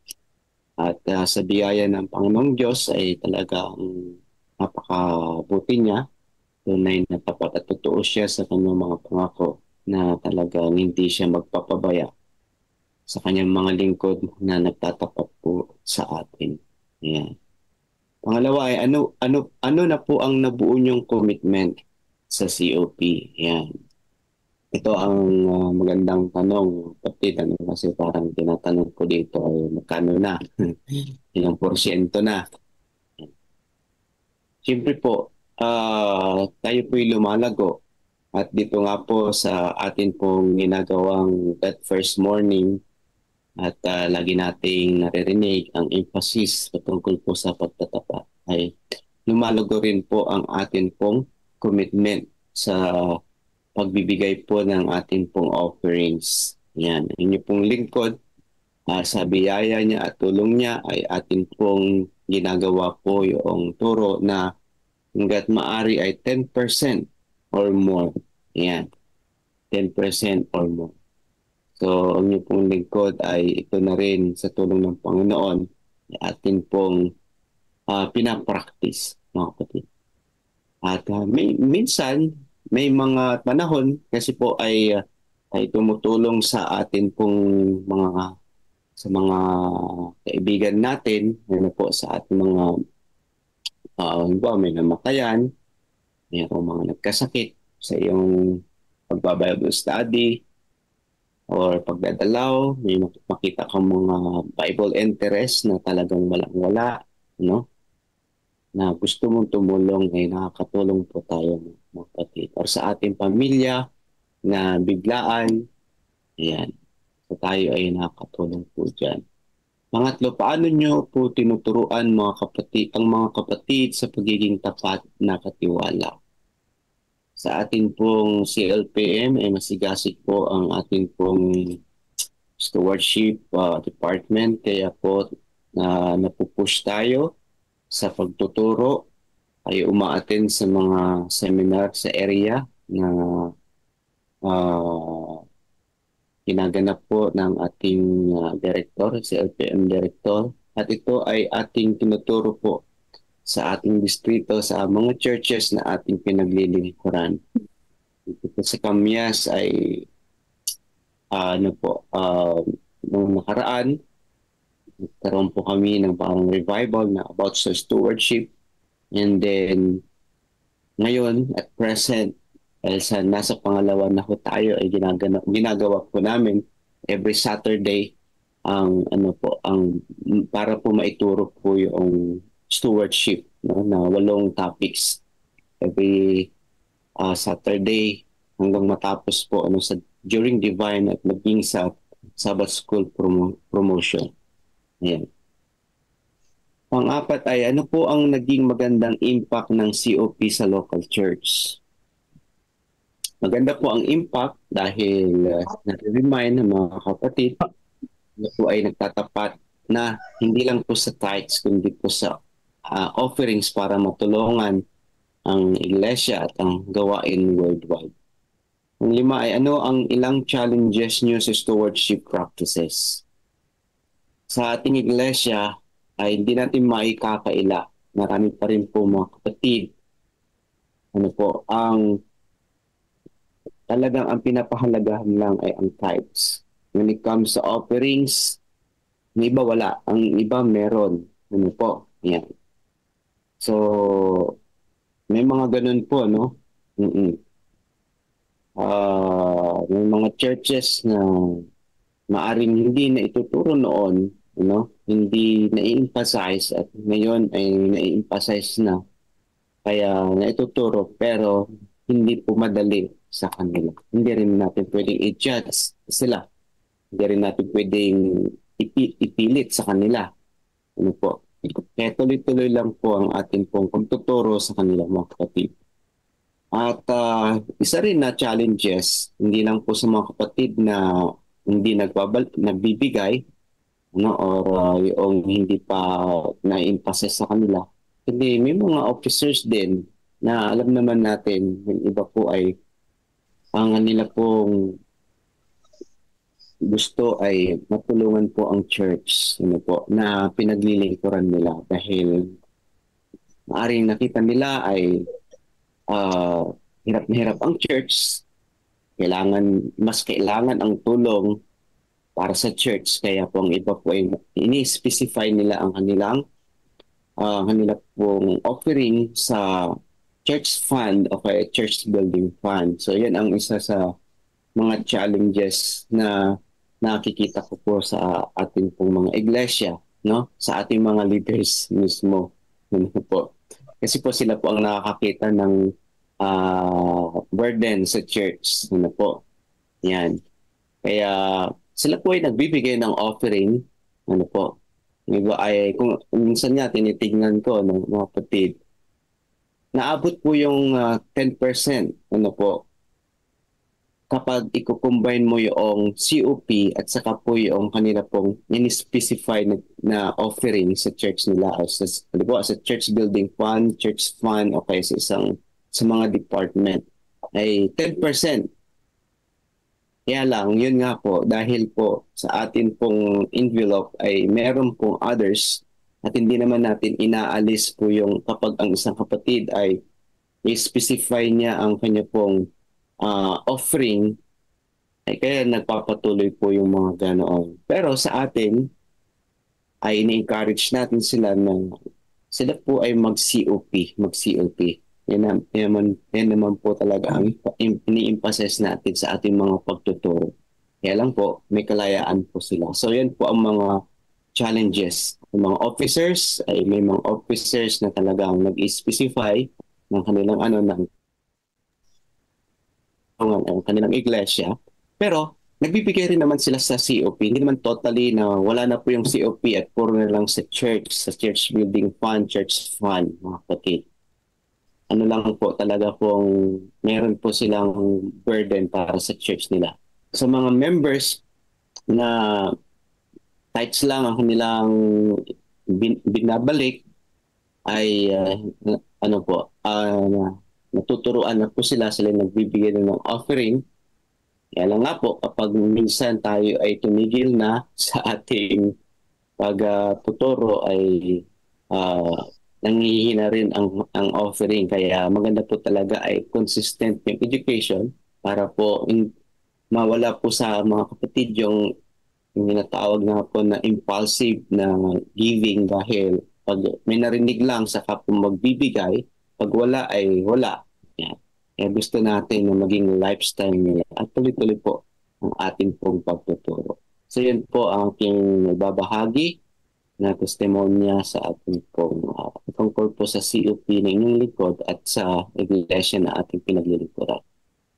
At sa biyaya ng Panginoong Diyos ay talagang napakabuti niya. Tunay na tapat at totoo siya sa kanyang mga pangako na talagang hindi siya magpapabaya sa kanyang mga lingkod na nagtatapat po sa atin. Ayan. Pangalawa ay ano na po ang nabuo niyong commitment sa COP? Ayan. Ito ang magandang tanong, kapatid, kasi parang tinatanong ko dito ay magkano na, ilang porsyento na. Siyempre po, tayo po'y lumalago at dito nga po sa atin pong ginagawang that first morning at lagi nating naririnig ang emphasis patungkol po sa pagtatapat ay lumalago rin po ang atin pong commitment sa pagbibigay po ng atin pong offerings. Yan, inyo pong lingkod sa biyaya niya at tulong niya ay atin pong ginagawa po yung turo na hanggat maari ay 10% or more. Yan, 10% or more. So, ang inyo pong lingkod ay ito na rin sa tulong ng Panginoon ay atin pong pinapractice, mga kapatid. At minsan, may mga panahon kasi po ay tumutulong sa atin pong sa mga kaibigan natin, ano po sa ating mga may namatayan, mayroong mga nagkasakit sa iyong pagbabible study or pagdadalaw, may makita kang mga Bible interest na talagang walang-wala, no? Na gusto mong tumulong ay nakakatulong po tayo, mga kapatid. Or sa ating pamilya na biglaan, ayan, so tayo ay nakakatulong po dyan. Pangatlo, paano nyo po tinuturuan ang mga kapatid sa pagiging tapat na katiwala? Sa ating pong CLPM ay masigasig po ang ating pong stewardship department, kaya po napupush tayo sa pagtuturo ay umaattend sa mga seminar sa area na ginaganap po ng ating director, si LPM director. At ito ay ating tinuturo po sa ating distrito, sa mga churches na ating pinaglilingkuran. Ito sa Kamyas ay nung nakaraan, nagkaroon po kami ng parang revival na about sa stewardship. And then, ngayon, at present, nasa pangalawa na ho tayo, ay ginagawa po namin every Saturday para po maituro po yung stewardship, no, na 8 topics every Saturday hanggang matapos po during divine at maging sa Sabbath School promotion. Ayan. Pang-apat ay ano po ang naging magandang impact ng COP sa local church? Maganda po ang impact dahil nare-remind ng mga kapatid na po ay nagtatapat na hindi lang po sa tithes kundi po sa offerings para matulungan ang iglesia at ang gawain worldwide. Ang 5 ay ano ang ilang challenges nyo sa stewardship practices? Sa ating iglesia ay hindi natin maikakaila. Marami pa rin po mga kapatid. Talagang ang pinapahalagahan lang ay ang tithes. When it comes to offerings, ang iba wala. Ang iba meron. Yan. So, may mga ganun po, no? May mga churches na maaring hindi na ituturo noon, hindi na-emphasize at ngayon ay na-emphasize na. Kaya naituturo pero hindi po madali sa kanila. Hindi rin natin pwedeng i-judge sila. Hindi rin natin pwedeng ipilit sa kanila. Kaya tuloy-tuloy lang po ang ating pong pagtuturo sa kanila, mga kapatid. At isa rin na challenges, hindi lang po sa mga kapatid na hindi nagbibigay, or yung hindi pa na-emphasize sa kanila. Hindi, may mga officers din na alam naman natin, yung iba po ay ang nila pong gusto ay matulungan po ang church po, na pinaglilingkuran nila dahil maaaring nakita nila ay hirap na hirap ang church. Mas kailangan ang tulong para sa church. Kaya po ang iba po ay ini-specify nila ang kanila pong offering sa church fund o kaya church building fund. So yan ang isa sa mga challenges na nakikita ko po sa ating pong mga iglesia, no? Sa ating mga leaders mismo. Po. Kasi po sila po ang nakakakita ng burden sa church. Po. Yan. Kaya sila po ay nagbibigay ng offering. Po. Iba ay, kung minsan nga tinitignan ko, mga kapatid, naabot po yung 10%. Po. Kapag i-combine mo yung COP at saka po yung kanila pong in-specify na offering sa church nila sa church building fund, church fund o kaya sa mga department ay 10%. Kaya lang, yun nga po, dahil po sa atin pong envelope ay meron pong others at hindi naman natin inaalis po yung kapag ang isang kapatid ay i-specify niya ang kanya pong offering, ay kaya nagpapatuloy po yung mga ganoon. Pero sa atin, ay ini-encourage natin sila na sila po ay mag-COP. Yan naman po talaga ang ini-emphasize natin sa ating mga pagtuturo. Kaya lang po, may kalayaan po sila. So yan po ang mga challenges. Yung mga officers, ay may mga officers na talagang nag-specify ng kanilang ang kanilang iglesia. Pero nagbibigay rin naman sila sa COP. Hindi naman totally na wala na po yung COP at puro na lang sa church building fund, church fund, mga kapatid. Lang po talaga pong meron po silang burden para sa church nila. Sa mga members na tithes lang ang kanilang binabalik ay natuturuan na po sila nagbibigay ng offering. Kaya lang nga po, kapag minsan tayo ay tumigil na sa ating pagtuturo ay nangihina rin ang offering. Kaya maganda po talaga ay consistent yung education para po mawala po sa mga kapatid yung tinatawag na po na impulsive na giving dahil pag may narinig lang sa kapwa magbibigay, pag wala ay wala. Yan. Kaya gusto natin na maging lifestyle nila at tuloy-tuloy po ang ating pong pagtuturo. So yun po ang aking babahagi na testimonya sa ating pong tungkol po sa COP ng inyong likod at sa iglesia na ating pinaglilingkuran.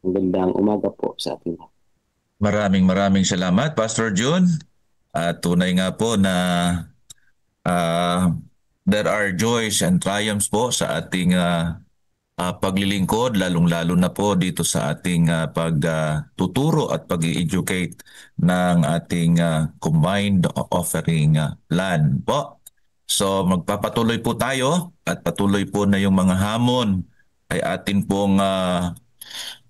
Magandang umaga po sa ating lahat.
Maraming salamat, Pastor June. Tunay nga po na there are joys and triumphs po sa ating paglilingkod, lalong-lalo na po dito sa ating pagtuturo at pag-i-educate ng ating combined offering plan po. So magpapatuloy po tayo at patuloy po na yung mga hamon ay atin pong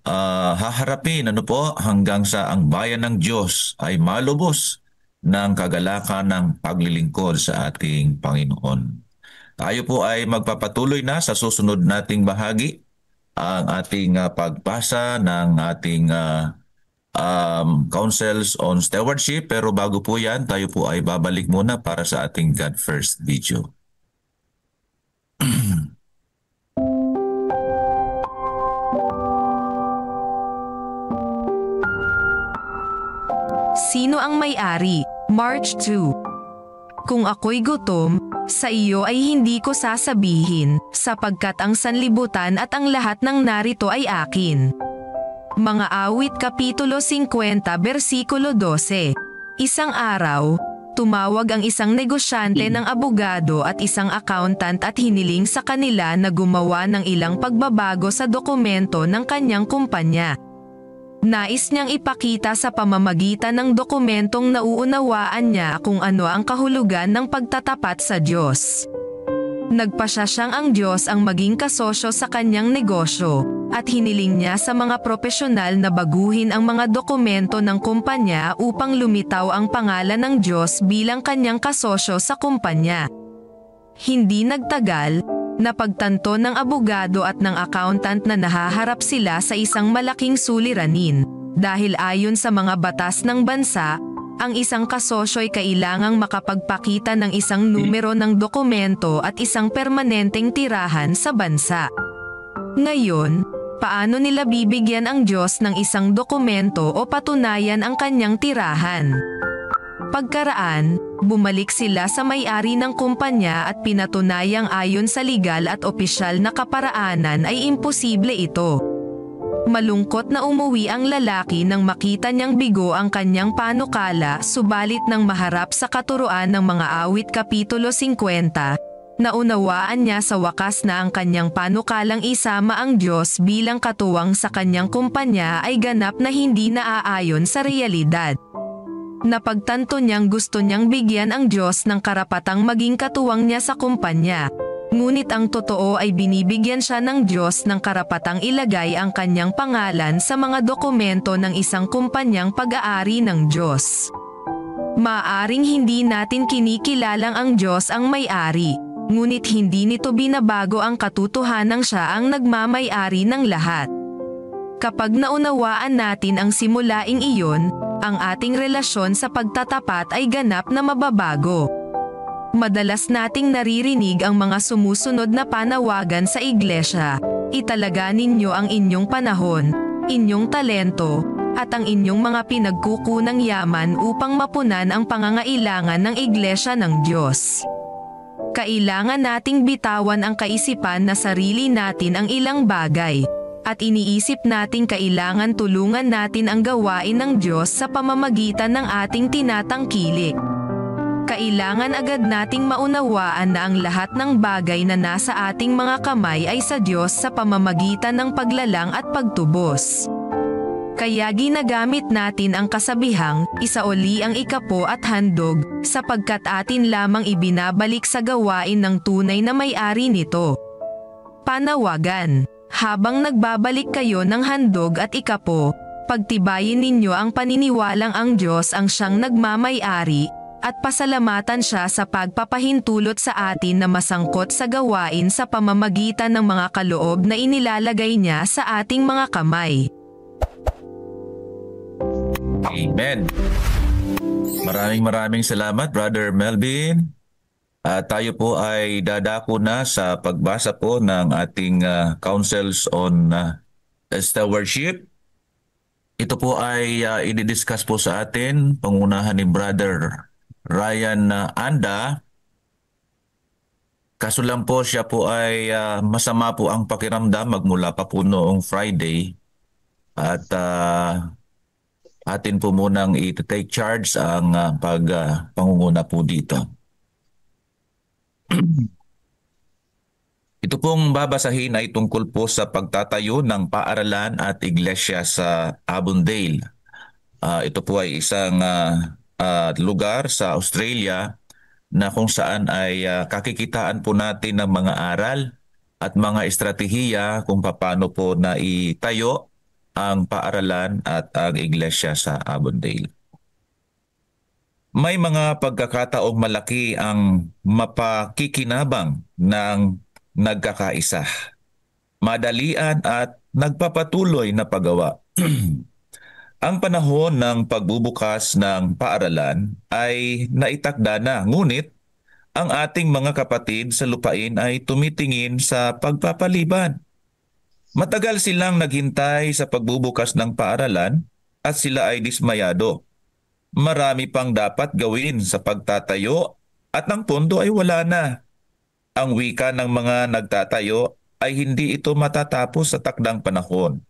haharapin po hanggang sa ang bayan ng Diyos ay malubos ng kagalakan ng paglilingkod sa ating Panginoon. Tayo po ay magpapatuloy na sa susunod nating bahagi ang ating pagbasa ng ating councils on stewardship. Pero bago po yan, tayo po ay babalik muna para sa ating God First video.
Sino ang may-ari? March 2. Kung ako'y gutom, sa iyo ay hindi ko sasabihin, sapagkat ang sanlibutan at ang lahat ng narito ay akin. Mga Awit Kapitulo 50 versikulo 12. Isang araw, tumawag ang isang negosyante ng abogado at isang accountant at hiniling sa kanila na gumawa ng ilang pagbabago sa dokumento ng kanyang kumpanya. Nais niyang ipakita sa pamamagitan ng dokumentong nauunawaan niya kung ano ang kahulugan ng pagtatapat sa Diyos. Nagpasya siyang ang Diyos ang maging kasosyo sa kanyang negosyo, at hiniling niya sa mga profesional na baguhin ang mga dokumento ng kumpanya upang lumitaw ang pangalan ng Diyos bilang kanyang kasosyo sa kumpanya. Hindi nagtagal, napagtanto ng abogado at ng accountant na nahaharap sila sa isang malaking suliranin, dahil ayon sa mga batas ng bansa, ang isang kasosyo ay kailangang makapagpakita ng isang numero ng dokumento at isang permanenteng tirahan sa bansa. Ngayon, paano nila bibigyan ang Diyos ng isang dokumento o patunayan ang kanyang tirahan? Pagkaraan, bumalik sila sa may-ari ng kumpanya at pinatunayang ayon sa legal at opisyal na kaparaanan ay imposible ito. Malungkot na umuwi ang lalaki nang makita niyang bigo ang kanyang panukala, subalit nang maharap sa katuruan ng mga awit kapitulo 50, naunawaan niya sa wakas na ang kanyang panukalang isama ang Diyos bilang katuwang sa kanyang kumpanya ay ganap na hindi naaayon sa realidad. Napagtanto niyang gusto niyang bigyan ang Diyos ng karapatang maging katuwang niya sa kumpanya. Ngunit ang totoo ay binibigyan siya ng Diyos ng karapatang ilagay ang kanyang pangalan sa mga dokumento ng isang kumpanyang pag-aari ng Diyos. Maaring hindi natin kinikilalang ang Diyos ang may-ari, ngunit hindi nito binabago ang katotohanang siya ang nagmamay-ari ng lahat. Kapag naunawaan natin ang simulaing iyon, ang ating relasyon sa pagtatapat ay ganap na mababago. Madalas nating naririnig ang mga sumusunod na panawagan sa iglesia, italaga ninyo ang inyong panahon, inyong talento, at ang inyong mga pinagkukunang yaman upang mapunan ang pangangailangan ng iglesia ng Diyos. Kailangan nating bitawan ang kaisipan na sarili natin ang ilang bagay, at iniisip nating kailangan tulungan natin ang gawain ng Diyos sa pamamagitan ng ating tinatangkilik. Kailangan agad nating maunawaan na ang lahat ng bagay na nasa ating mga kamay ay sa Diyos sa pamamagitan ng paglalang at pagtubos. Kaya ginagamit natin ang kasabihang, isauli ang ikapo at handog, sapagkat atin lamang ibinabalik sa gawain ng tunay na may-ari nito. Panawagan. Habang nagbabalik kayo ng handog at ikapo, pagtibayin ninyo ang paniniwalang ang Diyos ang siyang nagmamay-ari, at pasalamatan siya sa pagpapahintulot sa atin na masangkot sa gawain sa pamamagitan ng mga kaloob na inilalagay niya sa ating mga kamay.
Amen. Maraming salamat, Brother Melvin. Tayo po ay dadako na sa pagbasa po ng ating counsels on stewardship. Ito po ay i-discuss po sa atin, pangunahan ni Brother Ryan Anda. Kaso lang po siya po ay masama po ang pakiramdam magmula pa po noong Friday. At atin po munang i-take charge ang pangunguna po dito. Ito pong babasahin ay tungkol po sa pagtatayo ng paaralan at iglesia sa Avondale. Ito po ay isang lugar sa Australia na kung saan ay kakikitaan po natin ng mga aral at mga estratehiya kung paano po na itayo ang paaralan at ang iglesia sa Avondale. May mga pagkakataong malaki ang mapakikinabang ng nagkakaisa, madalian at nagpapatuloy na paggawa. Ang panahon ng pagbubukas ng paaralan ay naitakda na, ngunit ang ating mga kapatid sa lupain ay tumitingin sa pagpapaliban. Matagal silang naghintay sa pagbubukas ng paaralan at sila ay dismayado. Marami pang dapat gawin sa pagtatayo at ang pondo ay wala na. Ang wika ng mga nagtatayo ay hindi ito matatapos sa takdang panahon.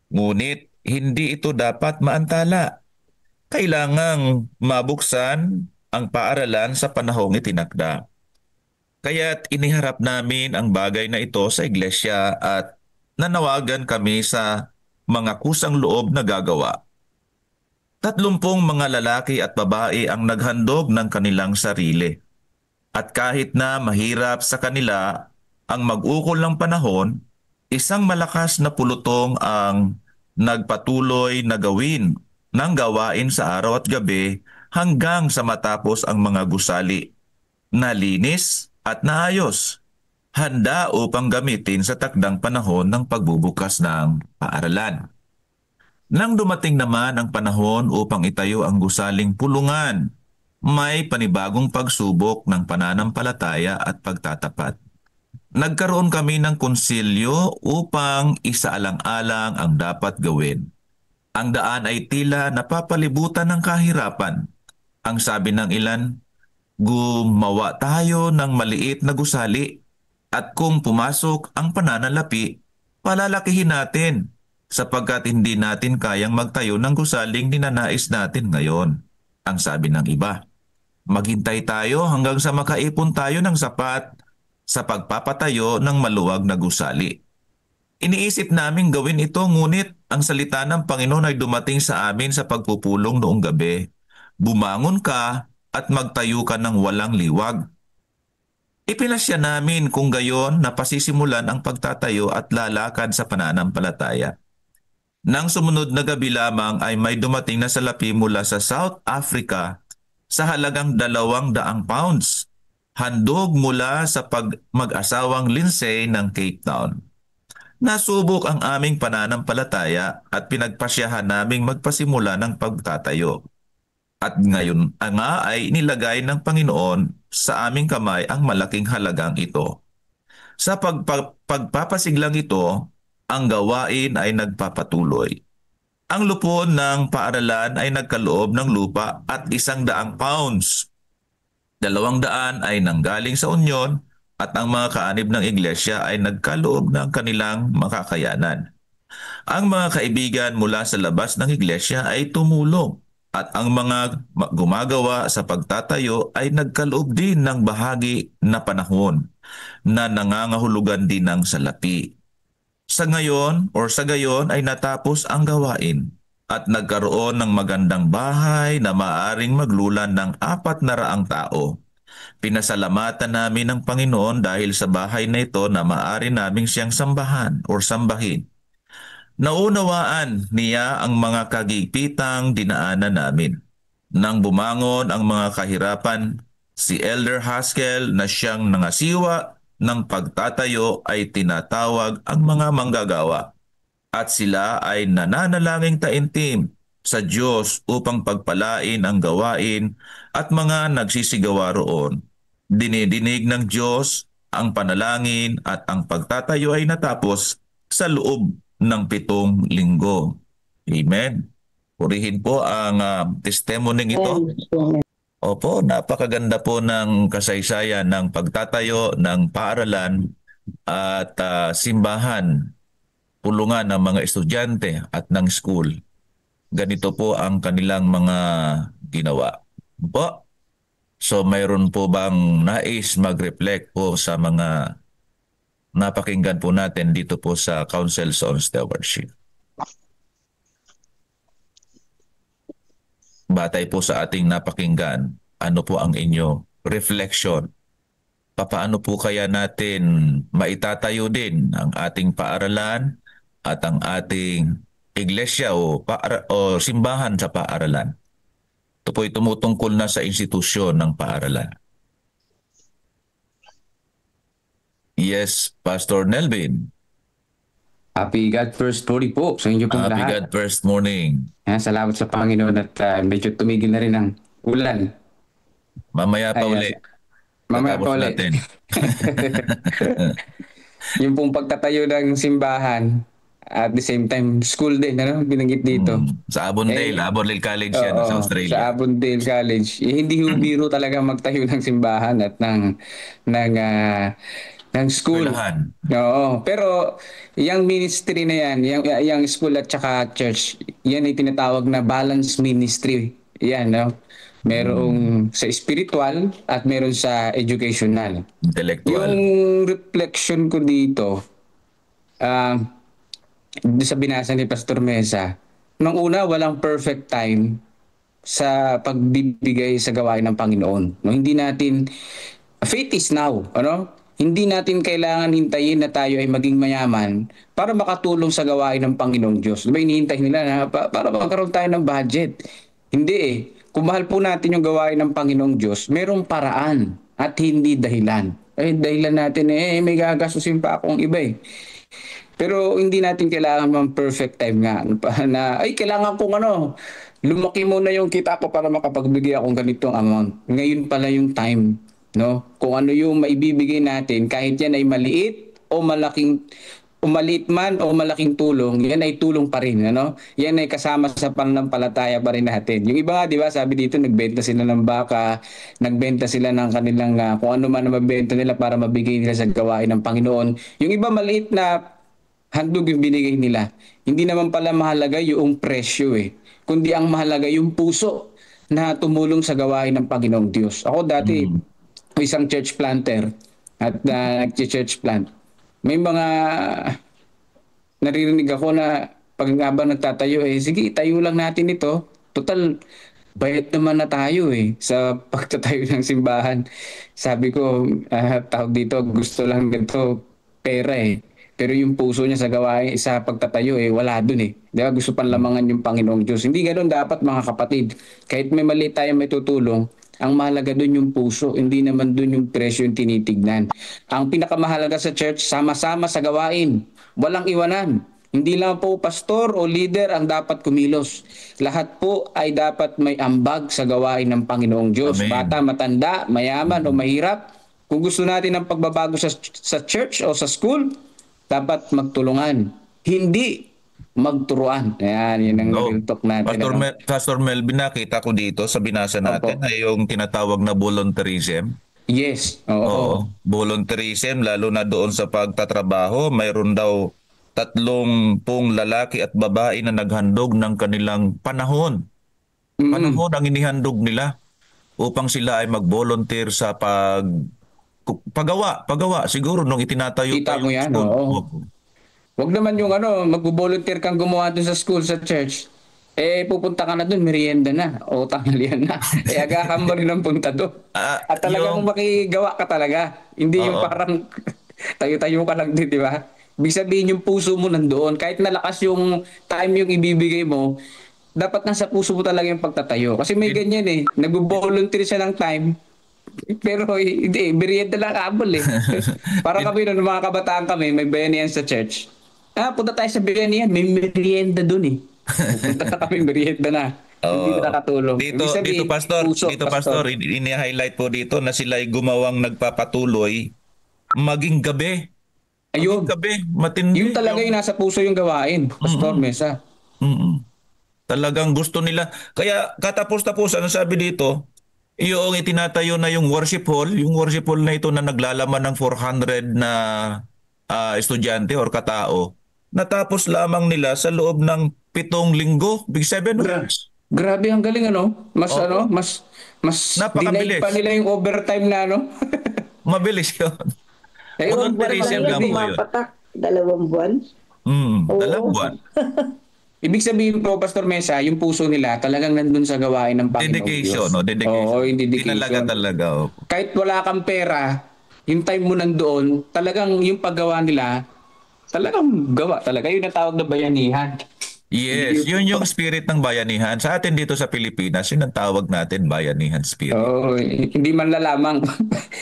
Ngunit hindi ito dapat maantala. Kailangang mabuksan ang paaralan sa panahong itinakda. Kaya't iniharap namin ang bagay na ito sa iglesia at nanawagan kami sa mga kusang loob na gagawa. 30 mga lalaki at babae ang naghandog ng kanilang sarili. At kahit na mahirap sa kanila ang mag-ukol ng panahon, isang malakas na pulutong ang nagpatuloy na gawin ng gawain sa araw at gabi hanggang sa matapos ang mga gusali na linis at naayos, handa upang gamitin sa takdang panahon ng pagbubukas ng paaralan. Nang dumating naman ang panahon upang itayo ang gusaling pulungan, may panibagong pagsubok ng pananampalataya at pagtatapat. Nagkaroon kami ng konsilyo upang isaalang-alang ang dapat gawin. Ang daan ay tila napapalibutan ng kahirapan. Ang sabi ng ilan, gumawa tayo ng maliit na gusali at kung pumasok ang pananalapi, palalakihin natin sapagkat hindi natin kayang magtayo ng gusaling ninanais natin ngayon. Ang sabi ng iba, maghintay tayo hanggang sa makaipon tayo ng sapat sa pagpapatayo ng maluwag na gusali. Iniisip namin gawin ito ngunit ang salita ng Panginoon ay dumating sa amin sa pagpupulong noong gabi. Bumangon ka at magtayo ka ng walang liwag. Ipinasya namin kung gayon na pasisimulan ang pagtatayo at lalakad sa pananampalataya. Nang sumunod na gabi lamang ay may dumating na salapi mula sa South Africa sa halagang 200 pounds. Handog mula sa mag-asawang Lindsay ng Cape Town. Nasubok ang aming pananampalataya at pinagpasyahan naming magpasimula ng pagtatayo. At ngayon nga ay nilagay ng Panginoon sa aming kamay ang malaking halagang ito. Sa pagpapasiglang ito, ang gawain ay nagpapatuloy. Ang lupon ng paaralan ay nagkaloob ng lupa at 100 pounds. 200 ay nanggaling sa unyon at ang mga kaanib ng iglesia ay nagkaloob ng kanilang makakayanan. Ang mga kaibigan mula sa labas ng iglesia ay tumulong at ang mga gumagawa sa pagtatayo ay nagkaloob din ng bahagi na panahon na nangangahulugan din ng salapi. Sa gayon ay natapos ang gawain at nagkaroon ng magandang bahay na maaring maglulan ng 400 tao. Pinasalamatan namin ng Panginoon dahil sa bahay na ito na maaari naming siyang sambahan o sambahin. Naunawaan niya ang mga kagigpitang dinaanan namin. Nang bumangon ang mga kahirapan, si Elder Haskell na siyang nangasiwa ng pagtatayo ay tinatawag ang mga manggagawa. At sila ay nananalangin taimtim sa Diyos upang pagpalain ang gawain at mga nagsisigawa roon. Dinidinig ng Diyos ang panalangin at ang pagtatayo ay natapos sa loob ng 7 linggo. Amen. Purihin po ang testimony ito. Opo, napakaganda po ng kasaysayan ng pagtatayo ng paaralan at simbahan, pulungan ng mga estudyante at ng school. Ganito po ang kanilang mga ginawa. Po. So mayroon po bang nais mag-reflect po sa mga napakinggan po natin dito po sa Councils on Stewardship? Batay po sa ating napakinggan, ano po ang inyo reflection? Paano po kaya natin maitatayo din ang ating paaralan at ang ating iglesia o simbahan sa paaralan? Ito po'y tumutungkol na sa institusyon ng paaralan. Yes, Pastor Nelvin.
Happy God First Morning po sa inyo pong
Happy
lahat.
God First Morning.
Salamat sa Panginoon at medyo tumigil na rin ang ulan.
Mamaya pa uli.
Mamaya
Tatapos
pa uli.
natin.
Yung pong pagtatayo ng simbahan at the same time school din, binanggit dito.
Sa Avondale College yan sa Australia.
Sa Avondale College. Hindi biro talaga magtayo ng simbahan at ng school.
Eskwelahan.
Oo. Pero yung ministry na yan, yung school at saka church, yan ay tinatawag na balance ministry. Yan, no? Merong sa spiritual at meron sa educational.
Intellectual.
Yung reflection ko dito, sa binasa ni Pastor Mesa, nung una, walang perfect time sa pagbibigay sa gawain ng Panginoon. No, hindi natin faith is now, ano? Hindi natin kailangan hintayin na tayo ay maging mayaman para makatulong sa gawain ng Panginoong Diyos. Diba hinihintay nila na para magkaroon tayo ng budget? Hindi eh. Kung mahal po natin yung gawain ng Panginoong Diyos, merong paraan at hindi dahilan. Dahilan natin may gagastusin pa akong iba eh. Pero hindi natin kailangan ng perfect time nga na kailangan kong lumaki muna yung kita ko para makapagbigay akong ganitong amount. Ngayon pala yung time, no? Kung ano yung maibibigay natin, kahit yan ay maliit o maliit man o malaking tulong, yan ay tulong pa rin, ano? Yan ay kasama sa pananampalataya pa rin natin. Yung iba nga, di ba, sabi dito, nagbenta sila ng baka, nagbenta sila ng kanilang kung ano man na mabenta nila para mabigay nila sa gawain ng Panginoon. Yung iba maliit na handog yung binigay nila. Hindi naman pala mahalaga yung presyo kundi ang mahalaga yung puso na tumulong sa gawain ng Panginoong Diyos. Ako dati, isang church planter at nag-church plant. May mga naririnig ako na pag habang nagtatayo, sige, tayo lang natin ito. Total, bayad naman na tayo sa pagtatayo ng simbahan. Sabi ko, tawag dito, gusto lang dito pera Pero yung puso niya sa gawain, sa pagtatayo, wala dun Di ba? Gusto panlamangan yung Panginoong Diyos. Hindi ganoon dapat mga kapatid. Kahit may mali tayo may tutulong, ang mahalaga dun yung puso, hindi naman dun yung presyo yung tinitignan. Ang pinakamahalaga sa church, sama-sama sa gawain. Walang iwanan. Hindi lang po pastor o leader ang dapat kumilos. Lahat po ay dapat may ambag sa gawain ng Panginoong Diyos.
Amen.
Bata, matanda, mayaman o mahirap. Kung gusto natin ng pagbabago sa church o sa school, dapat magtulungan. Hindi magturuan. Ayan, yun ang real talk natin.
Pastor Melvin, nakita ko dito sa binasa natin ay yung tinatawag na volunteerism.
Yes.
Oo. Volunteerism, lalo na doon sa pagtatrabaho, mayroon daw 30 lalaki at babae na naghandog ng kanilang panahon. Panahon ang inihandog nila upang sila ay mag-volunteer sa paggawa. Siguro nung itinatayo
Kita
pa
mo
yung
yan,
school.
oo. Wag naman yung mag-volunteer kang gumawa dun sa school, sa church. Pupunta ka na dun, merienda na, o tanghalian na. Agahan mo rin ang punta dun. At talagang makigawa ka talaga. Hindi yung parang tayo-tayo ka lang din, di ba? Ibig sabihin yung puso mo nandoon. Kahit nalakas yung time yung ibibigay mo, dapat nasa puso mo talaga yung pagtatayo. Kasi may ganyan nag-volunteer siya ng time, pero hindi, merienda lang kabol Para kami noon, mga kabataan kami, may bayanihan sa church. Punta tayo sa bayanihan, may merienda dun Punta na kami, merienda na. Hindi na nakatulong.
Dito pastor, ini-highlight po dito na sila ay gumawang nagpapatuloy maging gabi.
Ayun.
Maging gabi, matindi.
Yun talaga yung nasa puso yung gawain, Pastor Mesa.
Talagang gusto nila. Kaya katapos-tapos, ano sabi dito, yung itinatayo na yung worship hall na ito na naglalaman ng 400 na estudyante or katao, natapos lamang nila sa loob ng 7 linggo. Big 7 months.
Grabe, ang galing mas
Napakabilis.
delay pa nila yung overtime na
Mabilis yun. Volunteerism lang po yun.
Mapatak, 2 buwan.
2 buwan.
Ibig sabihin po, Pastor Mesa, yung puso nila talagang nandun sa gawain ng Panginoon
Dedication,
Diyos.
dedication.
Oo, yung dedication.
Talaga.
Kahit wala kang pera, yung time mo nandoon, talagang yung paggawa nila, talagang gawa talaga. Yun ang tawag na bayanihan.
Yes, yun yung spirit ng bayanihan. Sa atin dito sa Pilipinas, yun ang tawag natin, bayanihan spirit.
Oo, hindi man lalamang.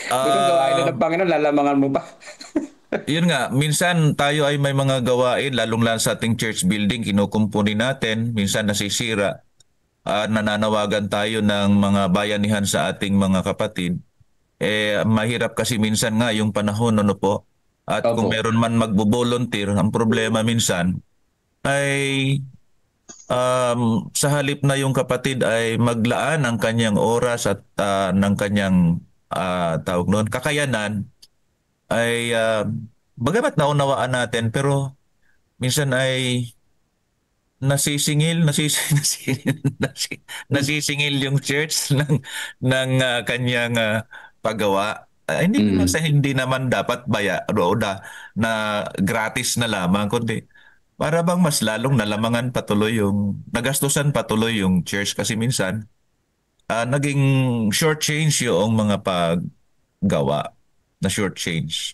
Pero gawain na ng Panginoon, lalamangan mo pa.
Yun nga, minsan tayo ay may mga gawain, lalong lang sa ating church building, kinukumpuni natin, minsan nasisira. Nananawagan tayo ng mga bayanihan sa ating mga kapatid. Mahirap kasi minsan nga yung panahon, po. At kung meron man magbo-volunteer, ang problema minsan ay sa halip na yung kapatid ay maglaan ng kanyang oras at ng kanyang tawag noon, kakayanan, ay bagamat naunawaan natin, pero minsan ay nasisingil yung church ng kanyang paggawa. Hindi naman dapat na gratis na lamang, kundi para bang mas lalong nalamangan nagastusan patuloy yung church kasi minsan naging short change yung mga gawa na short change.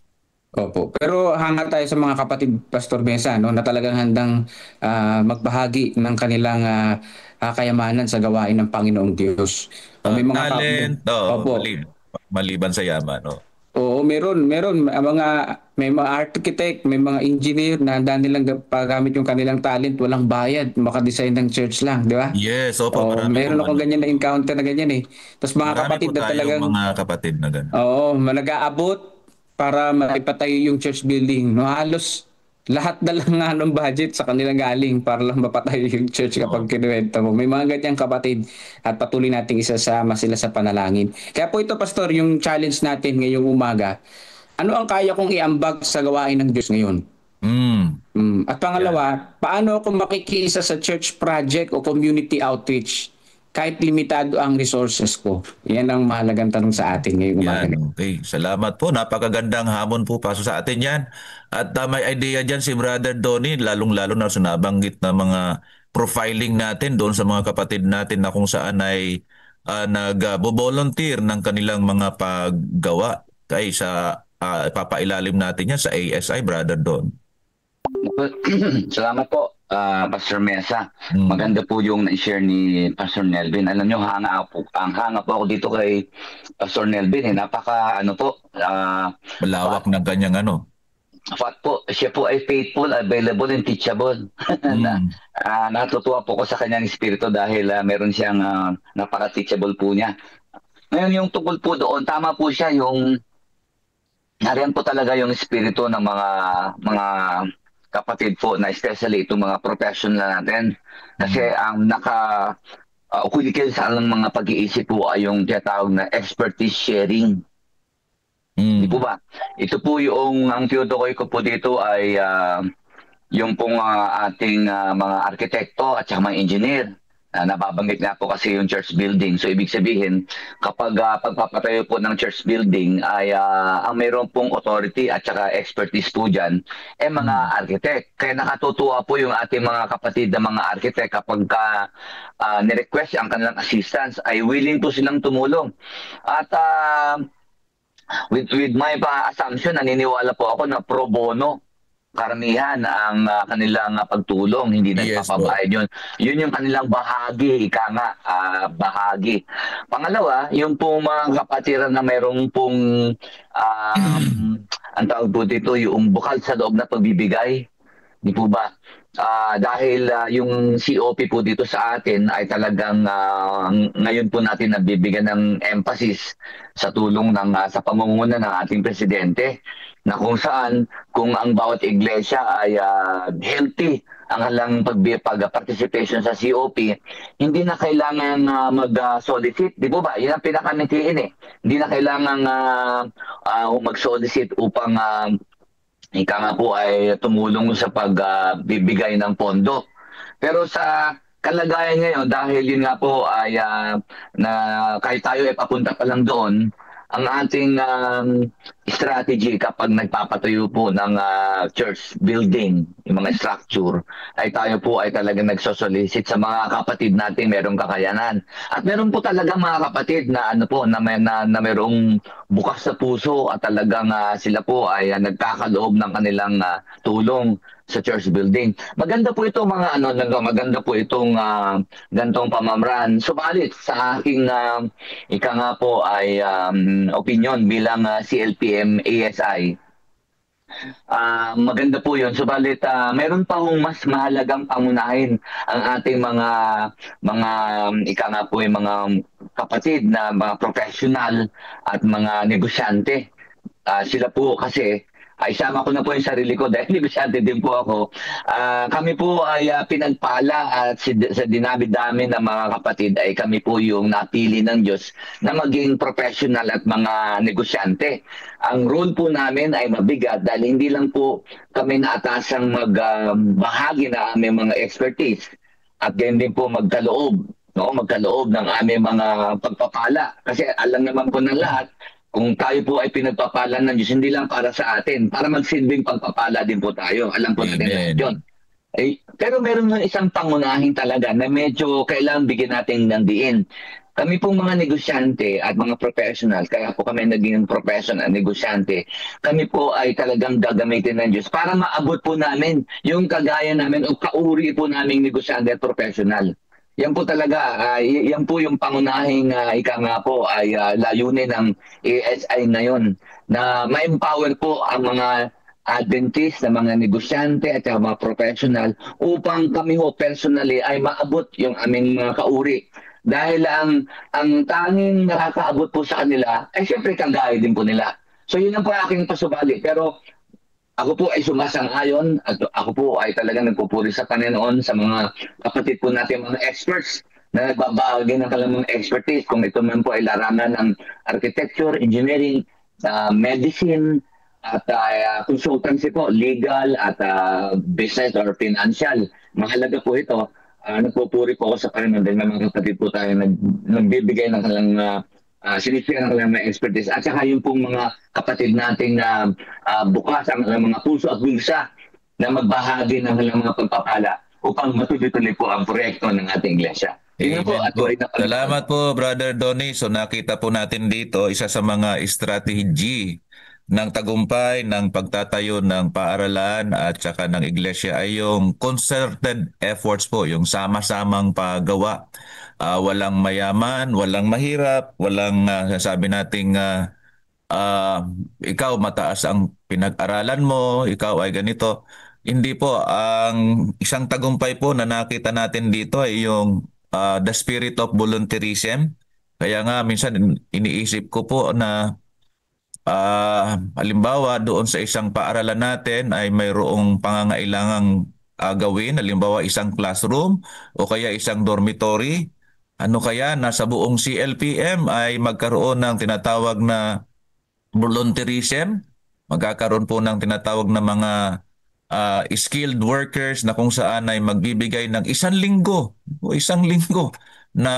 Opo. Pero hanga tayo sa mga kapatid Pastor Mesa, no, na talagang handang magbahagi ng kanilang kayamanan sa gawain ng Panginoong Diyos. May mga
Talent,
Opo.
maliban sa yaman.
Oo, meron may mga architect, may mga engineer na handa nilang paggamit yung kanilang talent, walang bayad, makadesign ng church lang, di ba?
Yes, opo, marami
meron
po,
akong ganyan na encounter na ganyan eh. Tapos mga
marami
kapatid
po
na
tayong
talagang
mga kapatid na gano'n.
oo, nag-aabot para maipatayo yung church building. No, halos lahat na lang nga ng budget sa kanilang galing para lang mapatayo yung church kapag kinuwenta mo. May mga ganyang kapatid at patuloy nating isasama sila sa panalangin. Kaya po ito, Pastor, yung challenge natin ngayong umaga. Ano ang kaya kong iambag sa gawain ng Diyos ngayon? At pangalawa, paano ako makikisa sa church project o community outreach kahit limitado ang resources ko? Yan ang mahalagang tanong sa atin ngayong umaga.
Okay, salamat po. Napakagandang hamon po paso sa atin yan. At may idea dyan si Brother Donnie, lalong-lalo na sa nabanggit na mga profiling natin doon sa mga kapatid natin na kung saan ay nag-volunteer ng kanilang mga paggawa kay sa papailalim natin yan sa ASI, Brother Don.
Salamat po, Pastor Mesa. Maganda po yung na-share ni Pastor Nelvin. Alam nyo, hanga po ako dito kay Pastor Nelvin. Napaka,
malawak ng kanyang
Fact po, siya po ay faithful, available, and teachable. Natutuwa po ko sa kanyang espiritu dahil meron siyang napaka-teachable po niya. Ngayon, yung tungkol po doon, tama po siya yung nariyan po talaga yung espiritu ng mga kapatid po na especially itong mga professional natin. Kasi ang ukulikil sa mga pag-iisip po ay yung tinatawag na expertise sharing. Di po ba? Ito po ang tinutukoy ko po dito ay yung pong ating mga arkitekto at saka mga engineer. Nababanggit nga po kasi yung church building. So ibig sabihin, kapag pagpapatayo po ng church building ay ang mayroon pong authority at saka expertise po dyan, mga architect. Kaya nakatutuwa po yung ating mga kapatid na mga architect kapag nirequest ang kanilang assistance ay willing po silang tumulong. At with my assumption, naniniwala po ako na pro bono karamihan ang kanilang pagtulong, hindi nagpapabayad yun. Yun yung kanilang bahagi, bahagi. Pangalawa, yung pong mga kapatiran na mayroong pong ang tawag po dito, yung bukal sa loob na pagbibigay. Di po ba? Dahil yung COP po dito sa atin ay talagang ngayon po natin nabibigyan ng emphasis sa tulong sa pamumuno ng ating presidente, na kung saan kung ang bawat iglesia ay healthy ang halang pag-participation sa COP, hindi na kailangan mag-solicit. Di po ba? Yan ang pinakamitiin eh. Hindi na kailangan mag-solicit upang ika nga po ay tumulong sa pagbibigay ng pondo. Pero sa kalagayan ngayon, dahil yun nga po ay na kahit tayo ay papunta pa lang doon, ang ating strategy kapag nagpapatayo po ng church building, yung mga structure, ay tayo po ay talagang nagsosolicit sa mga kapatid natin merong kakayanan. At meron po talaga mga kapatid na na merong bukas sa puso at talagang sila po ay nagkakaloob ng kanilang tulong sa church building. Maganda po ito maganda po itong gantong pamamaraan. Subalit sa aking ika nga po ay opinion bilang CLPM ASI, maganda po yun. Subalit meron pa hong mas mahalagang pangunahin ang ating mga ika nga po yung mga kapatid na mga professional at mga negosyante. Sila po kasi isama ko na po yung sarili ko dahil negosyante din po ako. Kami po ay pinagpala at sa dinami-dami ng mga kapatid ay kami po yung napili ng Diyos na maging professional at mga negosyante. Ang role po namin ay mabigat dahil hindi lang po kami naatasang magbahagi na aming mga expertise at ganyan din po magkaloob ng aming mga pagpapala. Kasi alam naman po ng lahat, kung tayo po ay pinagpapala ng Diyos, hindi lang para sa atin, para magsilbing pagpapala din po tayo. Alam po natin yun. Pero meron ng isang pangunahin talaga na medyo kailangan bigyan natin ng diin. Kami pong mga negosyante at mga professional, kaya po kami naging professional, negosyante, kami po ay talagang gagamitin ng Diyos para maabot po namin yung kagaya namin o kauri po naming negosyante at professional. Yan po talaga, yan po yung pangunahing ika nga po ay layunin ng ASI na yon, na ma-empower po ang mga Adventist, na mga negosyante at mga professional upang kami ho personally ay maabot yung aming mga kauri. Dahil ang tanging nakakaabot po sa kanila ay siyempre kagaya din po nila. So yun ang po aking pasubali. Pero ako po ay sumasang-ayon at ako po ay talagang nagpupuri sa Panginoon sa mga kapatid po natin, mga experts na nagbabahagi ng kanilang mga expertise. Kung ito man po ay larangan ng architecture, engineering, medicine, at consultancy po, legal at business or financial. Mahalaga po ito. Nagpupuri po ako sa Panginoon dahil may mga kapatid po tayo nagbibigay ng kanilang sinishare ng kanilang mga expertise. At saka yung pong mga kapatid nating bukas ang mga puso at bulsa na magbahagi ng kanilang mga pagpapala upang matuloy-tuloy po ang proyekto ng ating iglesia. Yun po, at
Salamat po, Brother Donnie. So nakita po natin dito, isa sa mga strategy ng tagumpay ng pagtatayo ng paaralan at saka ng iglesia ay yung concerted efforts po, yung sama-samang paggawa. Walang mayaman, walang mahirap, walang sabi nating ikaw mataas ang pinag-aralan mo, ikaw ay ganito. Hindi po. Ang isang tagumpay po na nakita natin dito ay yung the spirit of volunteerism. Kaya nga minsan iniisip ko po na halimbawa doon sa isang paaralan natin ay mayroong pangangailangang gawin, halimbawa isang classroom o kaya isang dormitory. Ano kaya nasa buong CLPM ay magkaroon ng tinatawag na volunteerism, magkakaroon po ng tinatawag na mga skilled workers na kung saan ay magbibigay ng isang linggo na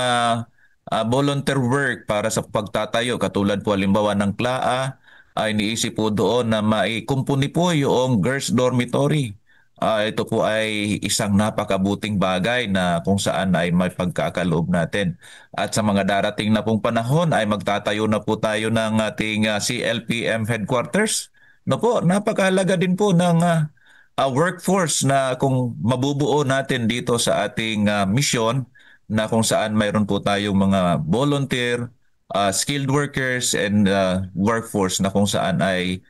volunteer work para sa pagtatayo. Katulad po halimbawa ng KLAA, ay iniisip po doon na maikumpuni po yung girls dormitory. Ito po ay isang napakabuting bagay na kung saan ay may pagkakaloob natin. At sa mga darating na pong panahon ay magtatayo na po tayo ng ating CLPM headquarters. No po, napakahalaga din po ng workforce na kung mabubuo natin dito sa ating mission na kung saan mayroon po tayong mga volunteer, skilled workers and workforce na kung saan ay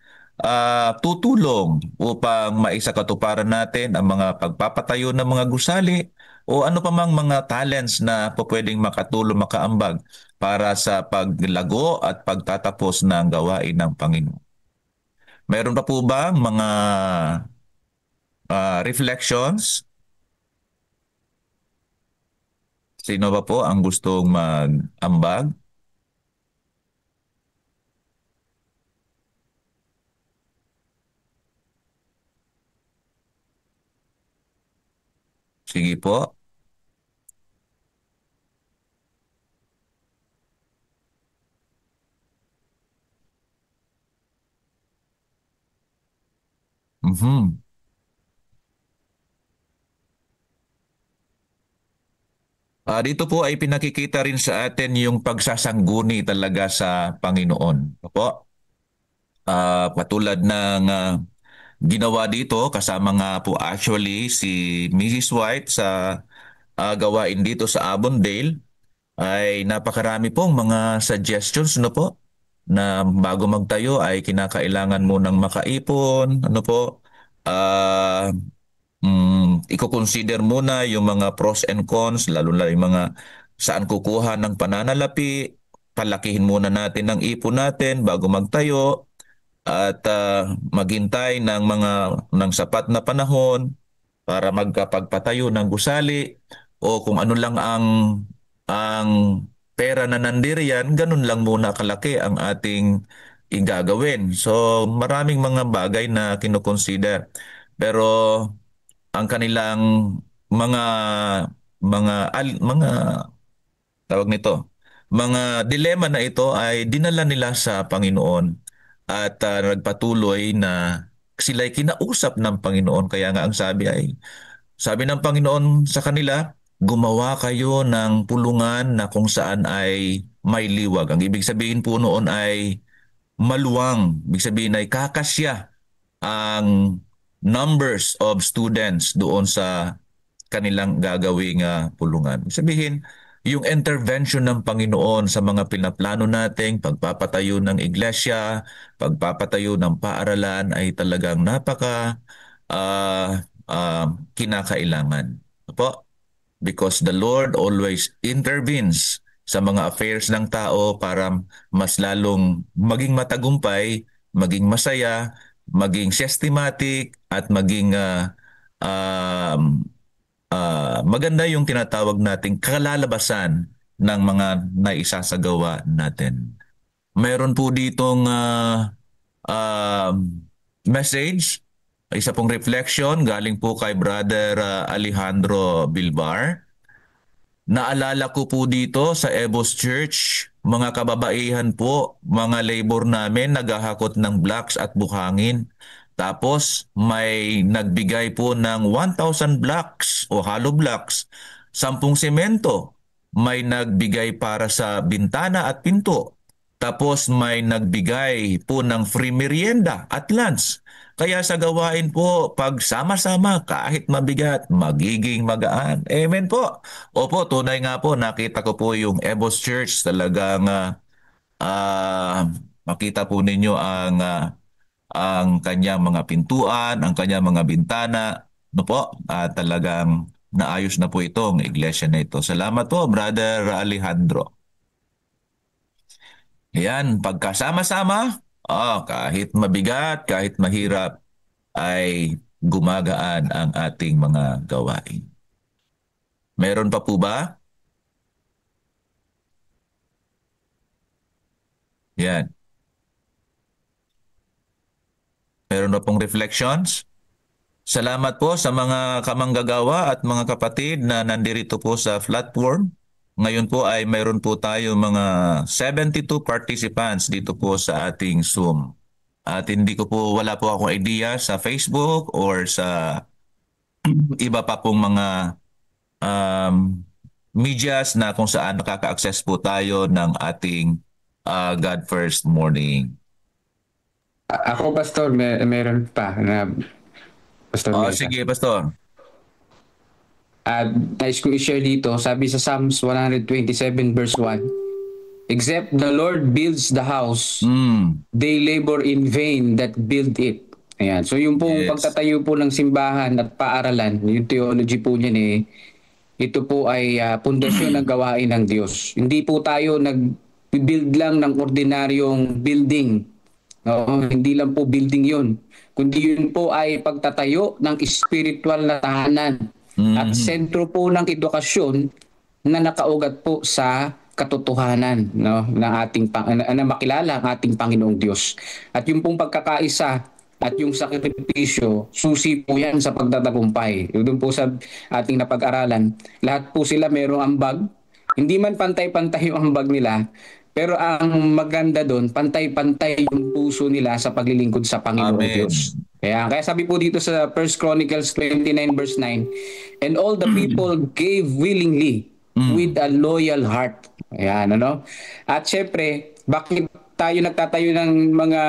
tutulong upang maisakatuparan natin ang mga pagpapatayo ng mga gusali o ano pa mang mga talents na po pwedeng makatulong, makaambag para sa paglago at pagtatapos ng gawain ng Panginoon. Mayroon pa po bang mga reflections? Sino ba po ang gustong mag-ambag? Sige po. Mhm. Dito po ay pinakikita rin sa atin yung pagsasangguni talaga sa Panginoon. Opo. Patulad ng ginawa dito, kasama nga po actually si Mrs. White sa gawain dito sa Avondale, ay napakarami pong mga suggestions, no po, na bago magtayo ay kinakailangan mo ng makaipon, ano po, i-consider muna yung mga pros and cons, lalo na yung mga saan kukuha ng pananalapi, palakihin muna natin ang ipon natin bago magtayo, at maghintay ng sapat na panahon para magkapagpatayo ng gusali o kung ano lang ang pera na nandiriyan, ganun lang muna kalaki ang ating igagawin. So maraming mga bagay na kinukonsider. Pero ang kanilang mga mga tawag nito, mga dilema na ito ay dinala nila sa Panginoon at nagpatuloy na sila'y kinausap ng Panginoon. Kaya nga ang sabi ng Panginoon sa kanila, gumawa kayo ng pulungan na kung saan ay may liwag. Ang ibig sabihin po noon ay maluwang. Ibig sabihin ay kakasya ang numbers of students doon sa kanilang gagawing pulungan. Ibig sabihin, yung intervention ng Panginoon sa mga pinaplano nating pagpapatayo ng iglesia, pagpapatayo ng paaralan ay talagang napaka kinakailangan. Po? Because the Lord always intervenes sa mga affairs ng tao para mas lalong maging matagumpay, maging masaya, maging systematic, at maging maganda yung tinatawag nating kalalabasan ng mga naisasagawa natin. Meron po ditong message, isa pong reflection galing po kay Brother Alejandro Bilbar. Naalala ko po dito sa Ebos Church, mga kababaihan po, mga labor namin naghahakot ng blocks at buhangin. Tapos may nagbigay po ng 1,000 blocks o hollow blocks, 10 semento, may nagbigay para sa bintana at pinto. Tapos may nagbigay po ng free merienda at lunch. Kaya sa gawain po, pag sama-sama, kahit mabigat, magiging magaan. Amen po. Opo, tunay nga po, nakita ko po yung Ebos Church. Talagang makita po ninyo ang kanyang mga pintuan, ang kanyang mga bintana. No po, talagang naayos na po itong iglesia na ito. Salamat po, Brother Alejandro. Yan, pagkasama-sama, kahit mabigat, kahit mahirap, ay gumagaan ang ating mga gawain. Meron pa po ba? Yan. Meron na pong reflections? Salamat po sa mga kamanggagawa at mga kapatid na nandirito po sa platform. Ngayon po ay mayroon po tayo mga 72 participants dito po sa ating Zoom. At wala po akong idea sa Facebook or sa iba pa pong mga medias na kung saan nakaka-access po tayo ng ating God First Morning.
Ako, Pastor, meron pa na Pastor Melka.
Sige, Pastor.
Nais ko i-share dito, sabi sa Psalms 127 verse 1, except the Lord builds the house, they labor in vain that build it. Ayan. So yung pong pagtatayo po ng simbahan at paaralan, yung theology po niyan ito po ay pundasyon ng gawain ng Diyos. Hindi po tayo nag-build lang ng ordinaryong building. No? Hindi lang po building yun. Kundi yun po ay pagtatayo ng spiritual na tahanan. At sentro po ng edukasyon na nakaugat po sa katotohanan, no, ng ating na makilala ang ating Panginoong Diyos. At yung pong pagkakaisa at yung sakripisyo, susi po yan sa pagtatagumpay. Doon po sa ating napag-aralan, lahat po sila mayroong ambag. Hindi man pantay-pantay yung ambag nila, pero ang maganda doon, pantay-pantay yung puso nila sa paglilingkod sa Panginoong Diyos. Kaya sabi po dito sa 1 Chronicles 29 verse 9, and all the people gave willingly with a loyal heart. Ayan, ano? At syempre, bakit tayo nagtatayo ng mga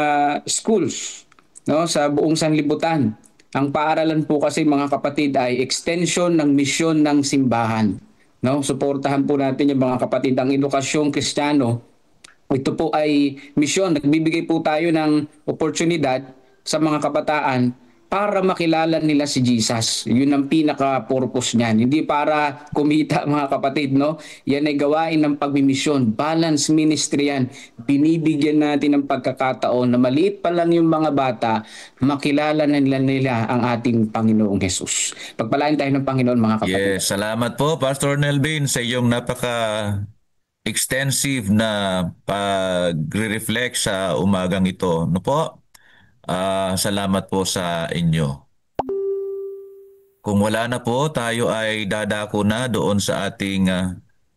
schools, no, sa buong sanlibutan? Ang paaralan po kasi, mga kapatid, ay extension ng misyon ng simbahan. No? Suportahan po natin yung mga kapatid. Ang edukasyong Kristiyano, ito po ay misyon. Nagbibigay po tayo ng oportunidad sa mga kabataan para makilala nila si Jesus. Yun ang pinaka-purpose niyan. Hindi para kumita, mga kapatid, no? Yan ay gawain ng pagmimisyon. Balance ministry yan. Binibigyan natin ng pagkakataon na maliit pa lang yung mga bata, makilala na nila ang ating Panginoong Jesus. Pagpalain tayo ng Panginoon, mga kapatid.
Yes, salamat po, Pastor Nelvin, sa iyong extensive na pag-reflect sa umagang ito. No po? Salamat po sa inyo. Kung wala na po, tayo ay dadako na doon sa ating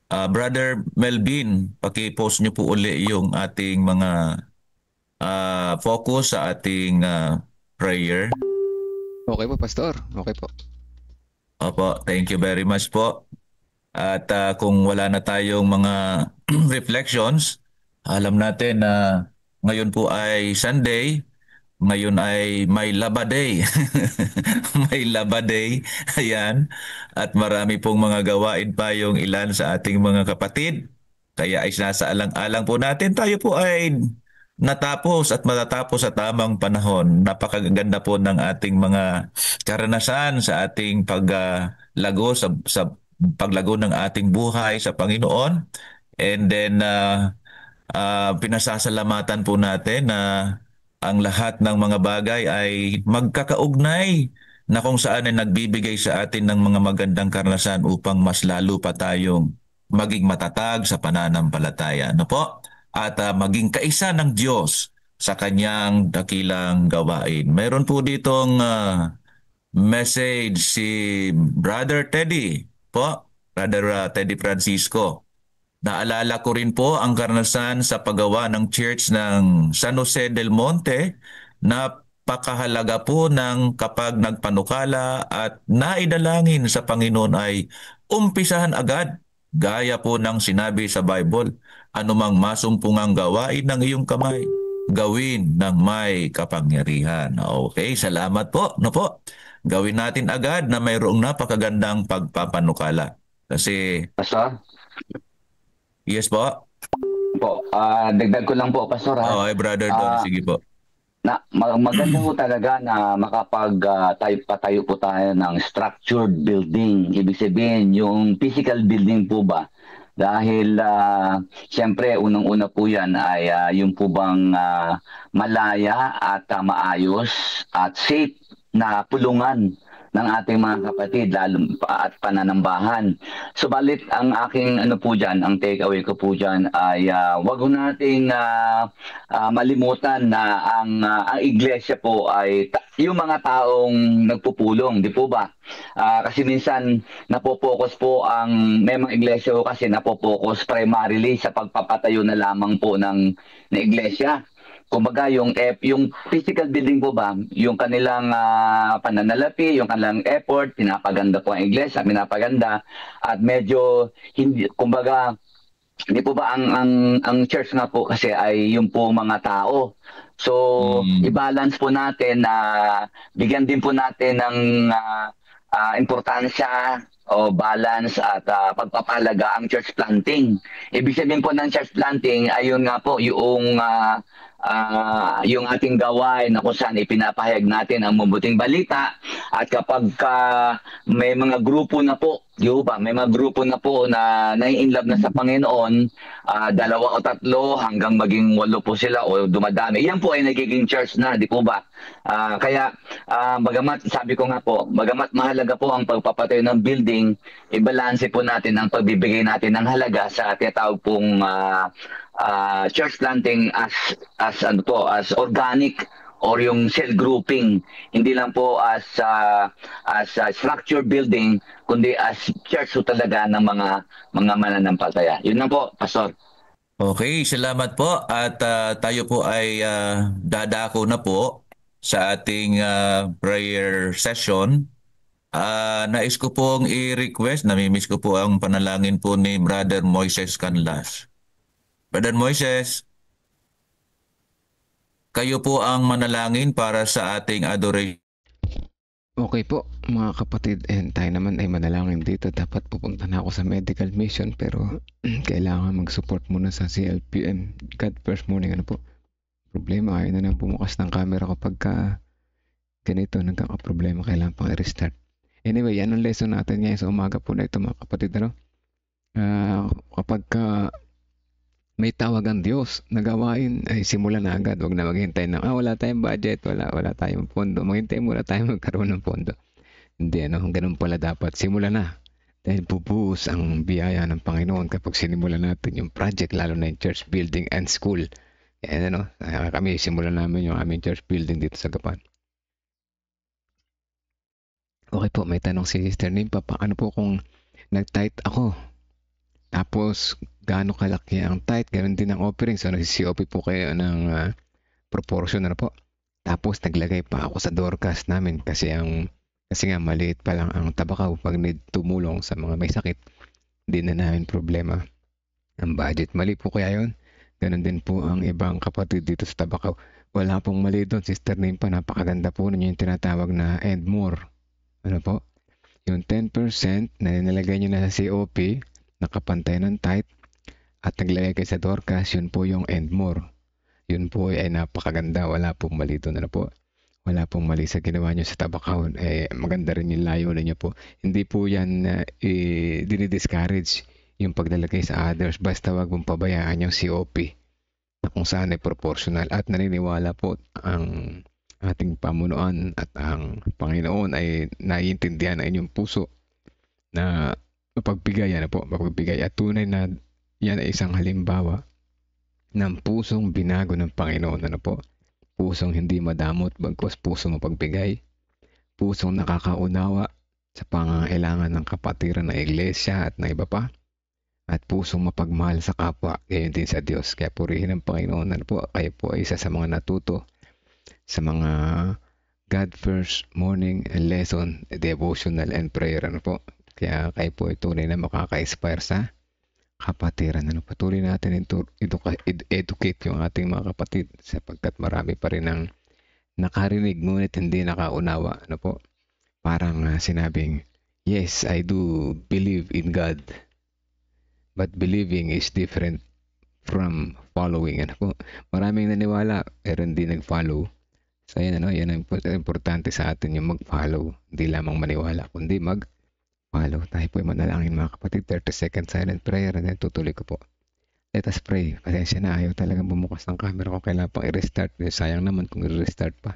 Brother Melvin. Paki-post niyo po uli yung ating mga focus sa ating prayer.
Okay po, Pastor. Okay po.
Opo, thank you very much po. At kung wala na tayong mga reflections, alam natin na ngayon po ay Sunday, ngayon ay may Laba Day. May Laba Day, ayan. At marami pong mga gawain pa yung ilan sa ating mga kapatid. Kaya ay sinasaalang-alang po natin, tayo po ay natapos at matatapos sa tamang panahon. Napakaganda po ng ating mga karanasan sa ating paglago sa paglago ng ating buhay sa Panginoon. And then pinasasalamatan po natin na ang lahat ng mga bagay ay magkakaugnay na kung saan ay nagbibigay sa atin ng mga magandang karanasan upang mas lalo pa tayong maging matatag sa pananampalataya. Ano po? At maging kaisa ng Diyos sa kanyang dakilang gawain. Mayroon po ditong message si Brother Teddy po, Brother Teddy Francisco. Naalala ko rin po ang karanasan sa paggawa ng church ng San Jose del Monte. Napakahalaga po ng kapag nagpanukala at naidalangin sa Panginoon ay umpisahan agad. Gaya po ng sinabi sa Bible, anumang masumpungang gawain ng iyong kamay, gawin ng may kapangyarihan. Okay, salamat po. No po? Gawin natin agad na mayroong napakagandang pagpapanukala. Kasi
Pastor?
yes po.
Dagdag ko lang po, Pastor.
Okay, Brother Don. Sige po.
Maganda po talaga na patayo po tayo ng structured building. Ibig sabihin, yung physical building po ba? Dahil siyempre, unang-una po yan ay yung po bang malaya at maayos at safe na pulungan ng ating mga kapatid lalo at pananambahan. Subalit ang aking po diyan, ang takeaway ko po diyan ay wag nating malimutan na ang iglesia po ay yung mga taong nagpupulong, di po ba? Kasi minsan napopokus po may mga iglesia po kasi napopokus primarily sa pagpapatayo na lamang po ng iglesia. Kumbaga yung physical building po ba, yung kanilang pananalapi, yung kanilang effort, pinapaganda po ang iglesia, pinapaganda at medyo hindi, kumbaga hindi po ba ang church nga po kasi ay yung po mga tao. So i-balance po natin na bigyan din po natin ng importansya o balance at pagpapahalaga ang church planting. Ibig sabihin po ng church planting ayun nga po yung ating gawain na kung saan ipinapahayag natin ang mabuting balita at kapag may mga grupo na po, di ba? May mga grupo na po na nai-inlove na sa Panginoon, 2 o 3 hanggang maging 8 po sila o dumadami. Yan po ay nagiging church na, di po ba? Kaya bagamat sabi ko nga po, bagamat mahalaga po ang pagpapatayo ng building, ibalanse po natin ang pagbibigay natin ng halaga sa tinatawag pong church planting as organic or yung cell grouping, hindi lang po as structure building kundi as church so talaga ng mga mananampalataya. Yun lang po, Pastor.
Okay, salamat po at tayo po ay dadako na po sa ating prayer session. Nais ko pong i-request, namimiss ko po ang panalangin po ni Brother Moises Canlas. Brother Moises, kayo po ang manalangin para sa ating adoration.
Okay po mga kapatid, and tayo naman ay manalangin dito. Dapat pupunta na ako sa medical mission pero kailangan mag-support muna sa CLPM. God first morning, ano po? Problema, ayaw na lang bumukas ng camera kapag ganito, nagkakaproblema, kailangan pang i-restart. Anyway, yan ang lesson natin ngayon sa umaga po na ito mga kapatid. Kapag may tawag ang Diyos na gawain, ay simulan na agad. Huwag na maghintay ng wala tayong budget, wala tayong pondo. Maghintay muna tayo magkaroon ng pondo. Hindi, ganun pala dapat. Simulan na. Dahil bubuhos ang biyaya ng Panginoon kapag sinimulan natin yung project, lalo na yung church building and school. Yan, kami simulan namin yung aming church building dito sa Gapan. Okay po, may tanong si Sister Nimpa. Paano po kung nag-tithe ako? Tapos, gaano kalaki ang tithe? Ganon din ang offering. So, nag-COP po kayo ng proportion na po. Tapos, naglagay pa ako sa Dorcas namin kasi nga maliit pa lang ang tabakaw pag need tumulong sa mga may sakit. hindi na namin problema ang budget. Mali po kaya yun? Ganon din po ang ibang kapatid dito sa Tabacaw. Wala pong mali doon, Sister Nimpa. Napakaganda po ninyo yung tinatawag na and more. Ano po? Yung 10% na nilagay nyo na sa COP, nakapantay ng tithe, at naglagay kayo sa Dorcas, yun po yung and more. Yun po ay napakaganda. Wala pong mali doon. Ano po? Wala pong mali sa ginawa nyo sa Tabacaw. Maganda rin yung layo ninyo po. Hindi po yan dinidiscourage yung paglalagay sa others. Basta wag mong pabayaan yung COP na kung saan ay proportional. At naniniwala po ang ating pamunuan at ang Panginoon ay naiintindihan na inyong puso na mapagbigay. Ano po? Mapagbigay. At tunay na yan ay isang halimbawa ng pusong binago ng Panginoon. Ano po? Pusong hindi madamot, bagkus pusong mapagbigay, pusong nakakaunawa sa pangangailangan ng kapatiran ng iglesia at na iba pa, at pusong mapagmahal sa kapwa, gayon din sa Diyos. Kaya purihin ang Panginoon. Ano po? Kayo po ay isa sa mga natuto sa mga God First Morning Lesson, Devotional and Prayer. Ano po? Kaya kayo po ay tunay na makaka-inspire sa kapatiran. Ano, patuloy natin educate yung ating mga kapatid sapagkat marami pa rin ang nakarinig ngunit hindi nakaunawa. Ano po? Parang sinabing, yes, I do believe in God, but believing is different from following. Ano po? Maraming naniwala pero hindi nag-follow. So yan, ano, yan ang importante sa atin, yung mag-follow. Hindi lamang maniwala kundi mag-follow. Tayo po ay manalangin mga kapatid. 30 second silent prayer and then tutuloy ko po. Let us pray. Pasensya na, ayaw talagang bumukas ng camera ko. Kailangan pang i-restart. Sayang naman kung i-restart pa.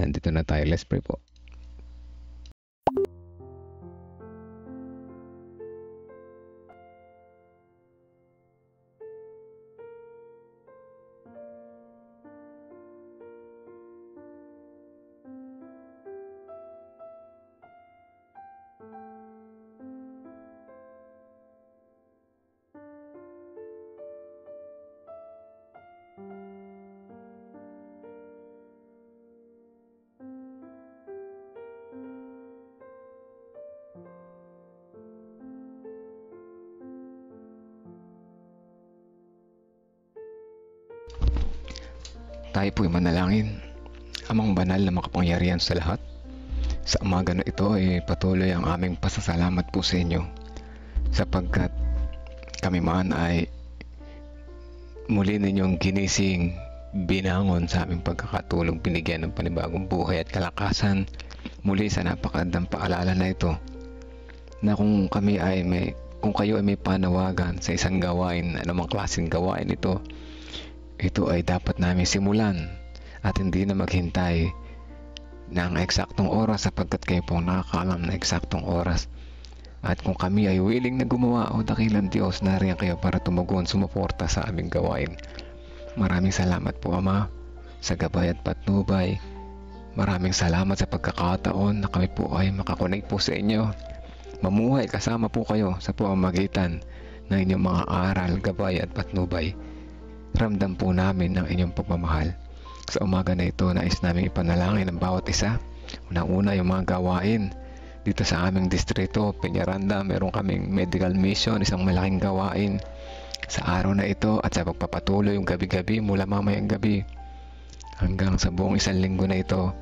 Nandito na tayo. Let's pray po. Tayo po'y manalangin. Amang banal na makapangyarihan sa lahat, sa umaga na ito ay patuloy ang aming pasasalamat po sa inyo sapagkat kami man ay muli ninyong ginising, binangon sa aming pagkakatulong, binigyan ng panibagong buhay at kalakasan muli sa napakagandang paalala na ito na kung kayo ay may panawagan sa isang gawain, anumang klaseng gawain ito ay dapat namin simulan at hindi na maghintay ng eksaktong oras sapagkat kayo pong nakakaalam na eksaktong oras. At kung kami ay willing na gumawa, o dakilang Diyos, nariyan kayo para tumugon, sumuporta sa aming gawain. Maraming salamat po, Ama, sa gabay at patnubay. Maraming salamat sa pagkakataon na kami po ay makakonek po sa inyo. Mamuhay kasama po kayo sa pamamagitan ng inyong mga aral, gabay at patnubay. Ramdam po namin ang inyong pagmamahal. Sa umaga na ito, nais namin ipanalangin ang bawat isa. Unang-una yung mga gawain dito sa aming distrito, Peñaranda. Meron kaming medical mission, isang malaking gawain sa araw na ito at sa pagpapatuloy yung gabi-gabi mula mamayang gabi hanggang sa buong isang linggo na ito.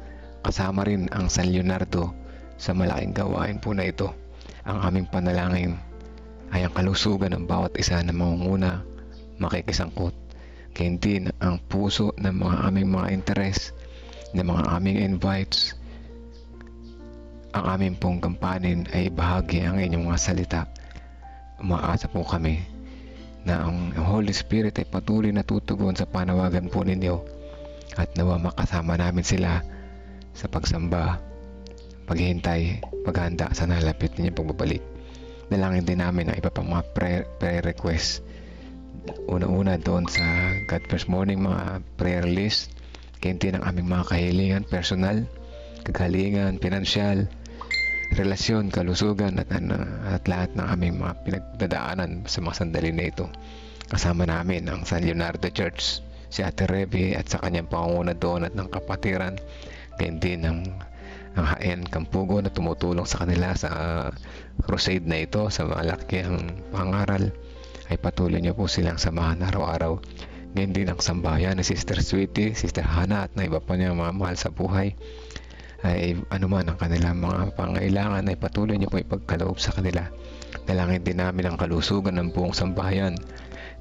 Kasama rin ang San Leonardo sa malaking gawain po na ito. Ang aming panalangin ay ang kalusugan ng bawat isa na mangunguna, makikisangkot. Kaya din ang puso ng mga aming mga interes, ng mga aming invites, ang aming pong kampanin ay bahagi ang inyong mga salita. Umaasa po kami na ang Holy Spirit ay patuloy na tutugon sa panawagan po ninyo at nawa makasama namin sila sa pagsamba, paghihintay, paghanda sa nalapit ninyong pagbabalik. Dalangin din namin ang iba pang mga prayer request. Una-una doon sa God First Morning mga prayer list, kaya din ang aming mga kahilingan, personal, kagalingan, pinansyal, relasyon, kalusugan at lahat ng aming mga pinagdadaanan sa mga sandali na ito. Kasama namin ang San Leonardo Church, si Ate Rebe at sa kanyang pangunguna doon at ng kapatiran, kaya din ang ang Haen Kampugo na tumutulong sa kanila sa crusade na ito, sa malakihang pangaral, ay patuloy niyo po silang samahan araw-araw. Ngayon din ang sambahayan ni Sister Sweetie, Sister Hannah at na iba pa niya mga mahal sa buhay, ay anuman ang kanilang mga pangailangan ay patuloy niyo po ipagkaloob sa kanila. Dalangin din namin ang kalusugan ng buong sambahayan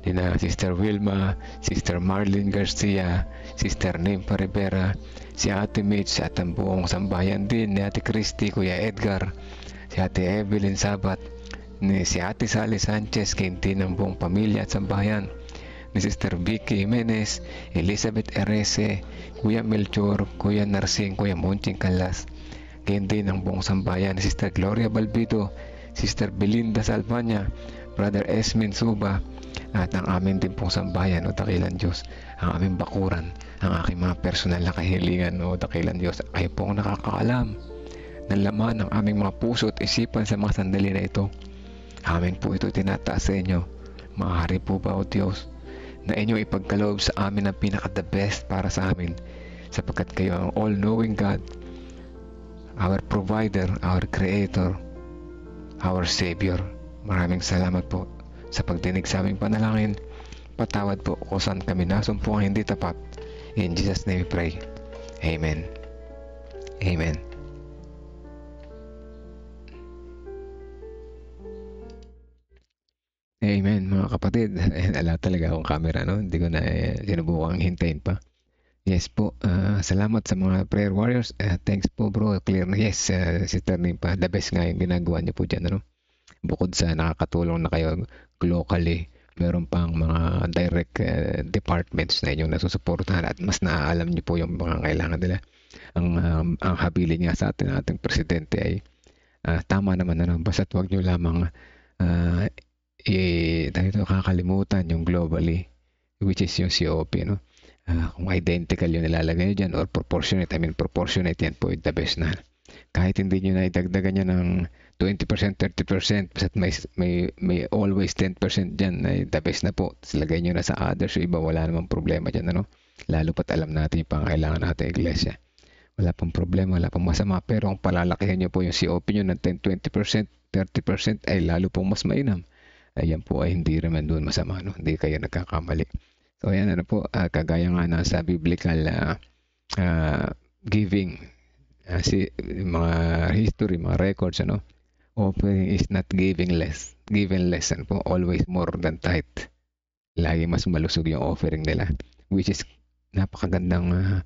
din na Sister Wilma, Sister Marlene Garcia, Sister Nympha Rivera, si Ate Mitch at ang buong sambahayan din ni Ate Christy, Kuya Edgar, si Ate Evelyn Sabat, si Ate Sally Sanchez, kinti ng buong pamilya at sambahayan, ni Sister Vicky Jimenez, Elizabeth Erese, Kuya Melchor, Kuya Narsing, Kuya Monching Calas, kinti ng buong sambahayan, ni Sister Gloria Balbido, Sister Belinda Salvania, Brother Esmin Suba, at ang amin din pong sambahayan o Dakilan Diyos, ang aming bakuran, ang aking mga personal na kahilingan o Dakilan Diyos. Kayo pong nakakaalam ng laman ng aming mga puso at isipan sa mga sandali na ito. Amin po ito tinataas sa inyo. Maaari po ba o Diyos na inyo ipagkaloob sa amin ang pinaka-the best para sa amin, sapagkat kayo ang all-knowing God, our provider, our creator, our Savior. Maraming salamat po sa pagdinig sa aming panalangin. Patawad po kung saan kami nasumpo ang hindi tapat. In Jesus' name we pray. Amen. Amen. Amen mga kapatid. Ala talaga akong camera, no? Hindi ko na sinubukang hintayin pa. Yes po, salamat sa mga prayer warriors. Thanks po bro, clear na. Yes, Sister Nympha, the best nga yung ginagawa niyo po dyan, ano? Bukod sa nakakatulong na kayo locally, meron pang mga direct departments na inyong nasusuportahan at mas naaalam niyo po yung mga kailangan nila. Ang habilin nga sa ating presidente ay tama naman, ano? Basta't wag niyo lamang kakalimutan yung globally, which is yung COP, no? Kung identical yung nilalagay nyo dyan or proportionate, proportionate, yan po the best na. Kahit hindi nyo na idagdagan nyo ng 20%, 30%, basta't may always 10% dyan, ay the best na po. Silagay nyo na sa others, so iba wala namang problema dyan, ano? Lalo pat alam natin yung pangailangan natin iglesia. Wala pang problema, wala pang masama, pero kung palalakihan nyo po yung COP nyo ng 10, 20%, 30%, ay lalo pong mas mainam. Ayan po ay hindi naman doon masama, no? Hindi kayo nagkakamali. So ayan, ano po, kagaya nga na sa biblical giving, mga history, mga records, ano? Offering is not giving less. Given less, ano po, always more than tithe. Lagi mas malusog yung offering nila, which is napakagandang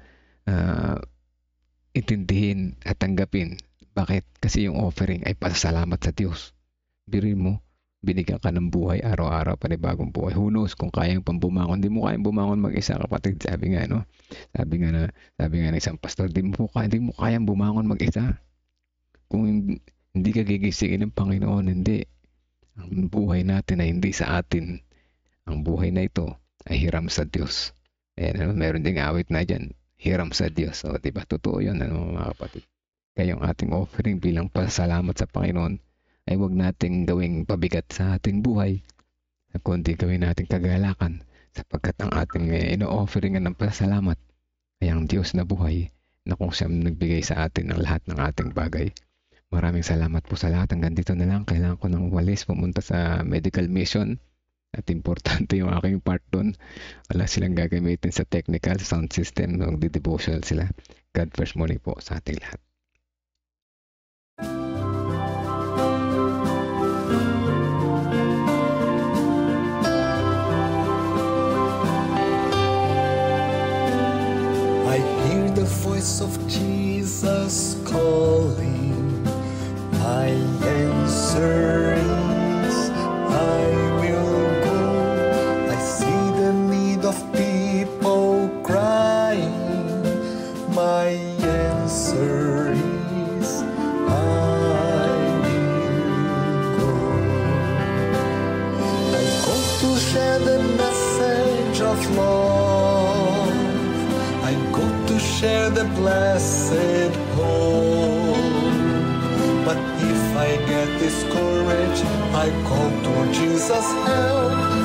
intindihin at tanggapin. Bakit? Kasi yung offering ay pasasalamat sa Diyos. Biruin mo, binigyan ka ng buhay araw-araw, panibagong buhay. Who knows kung kayang pambumangon. Hindi mo kayang bumangon mag-isa, kapatid. Sabi nga, no? Sabi nga ng isang pastor, hindi mo kayang bumangon mag-isa. Kung hindi ka gigisingin ng Panginoon, hindi. Ang buhay natin ay hindi sa atin. Ang buhay na ito ay hiram sa Diyos. Ayan, ano? Meron ding awit na dyan, hiram sa Diyos. O, diba? Totoo yun, ano, mga kapatid. Kaya yung ating offering bilang pasalamat sa Panginoon ay huwag nating gawing pabigat sa ating buhay, kundi gawin nating kagalakan, sapagkat ang ating ino-offeringan ng pasalamat ay ang Diyos na buhay, na kung siyang nagbigay sa atin ng lahat ng ating bagay. Maraming salamat po sa lahat. Hanggang dito na lang. Kailangan ko nang umalis, pumunta sa medical mission, at importante yung aking part doon. Wala silang gagamitin sa technical sound system, magdi-devotional sila. God first morning po sa ating lahat.
I hear the voice of Jesus calling. My answer is, I will go. I see the need of people crying. My answer is, I will go. I go to share the message of love. I go to share the blessed hope. But if I get discouraged, I call to Jesus' help.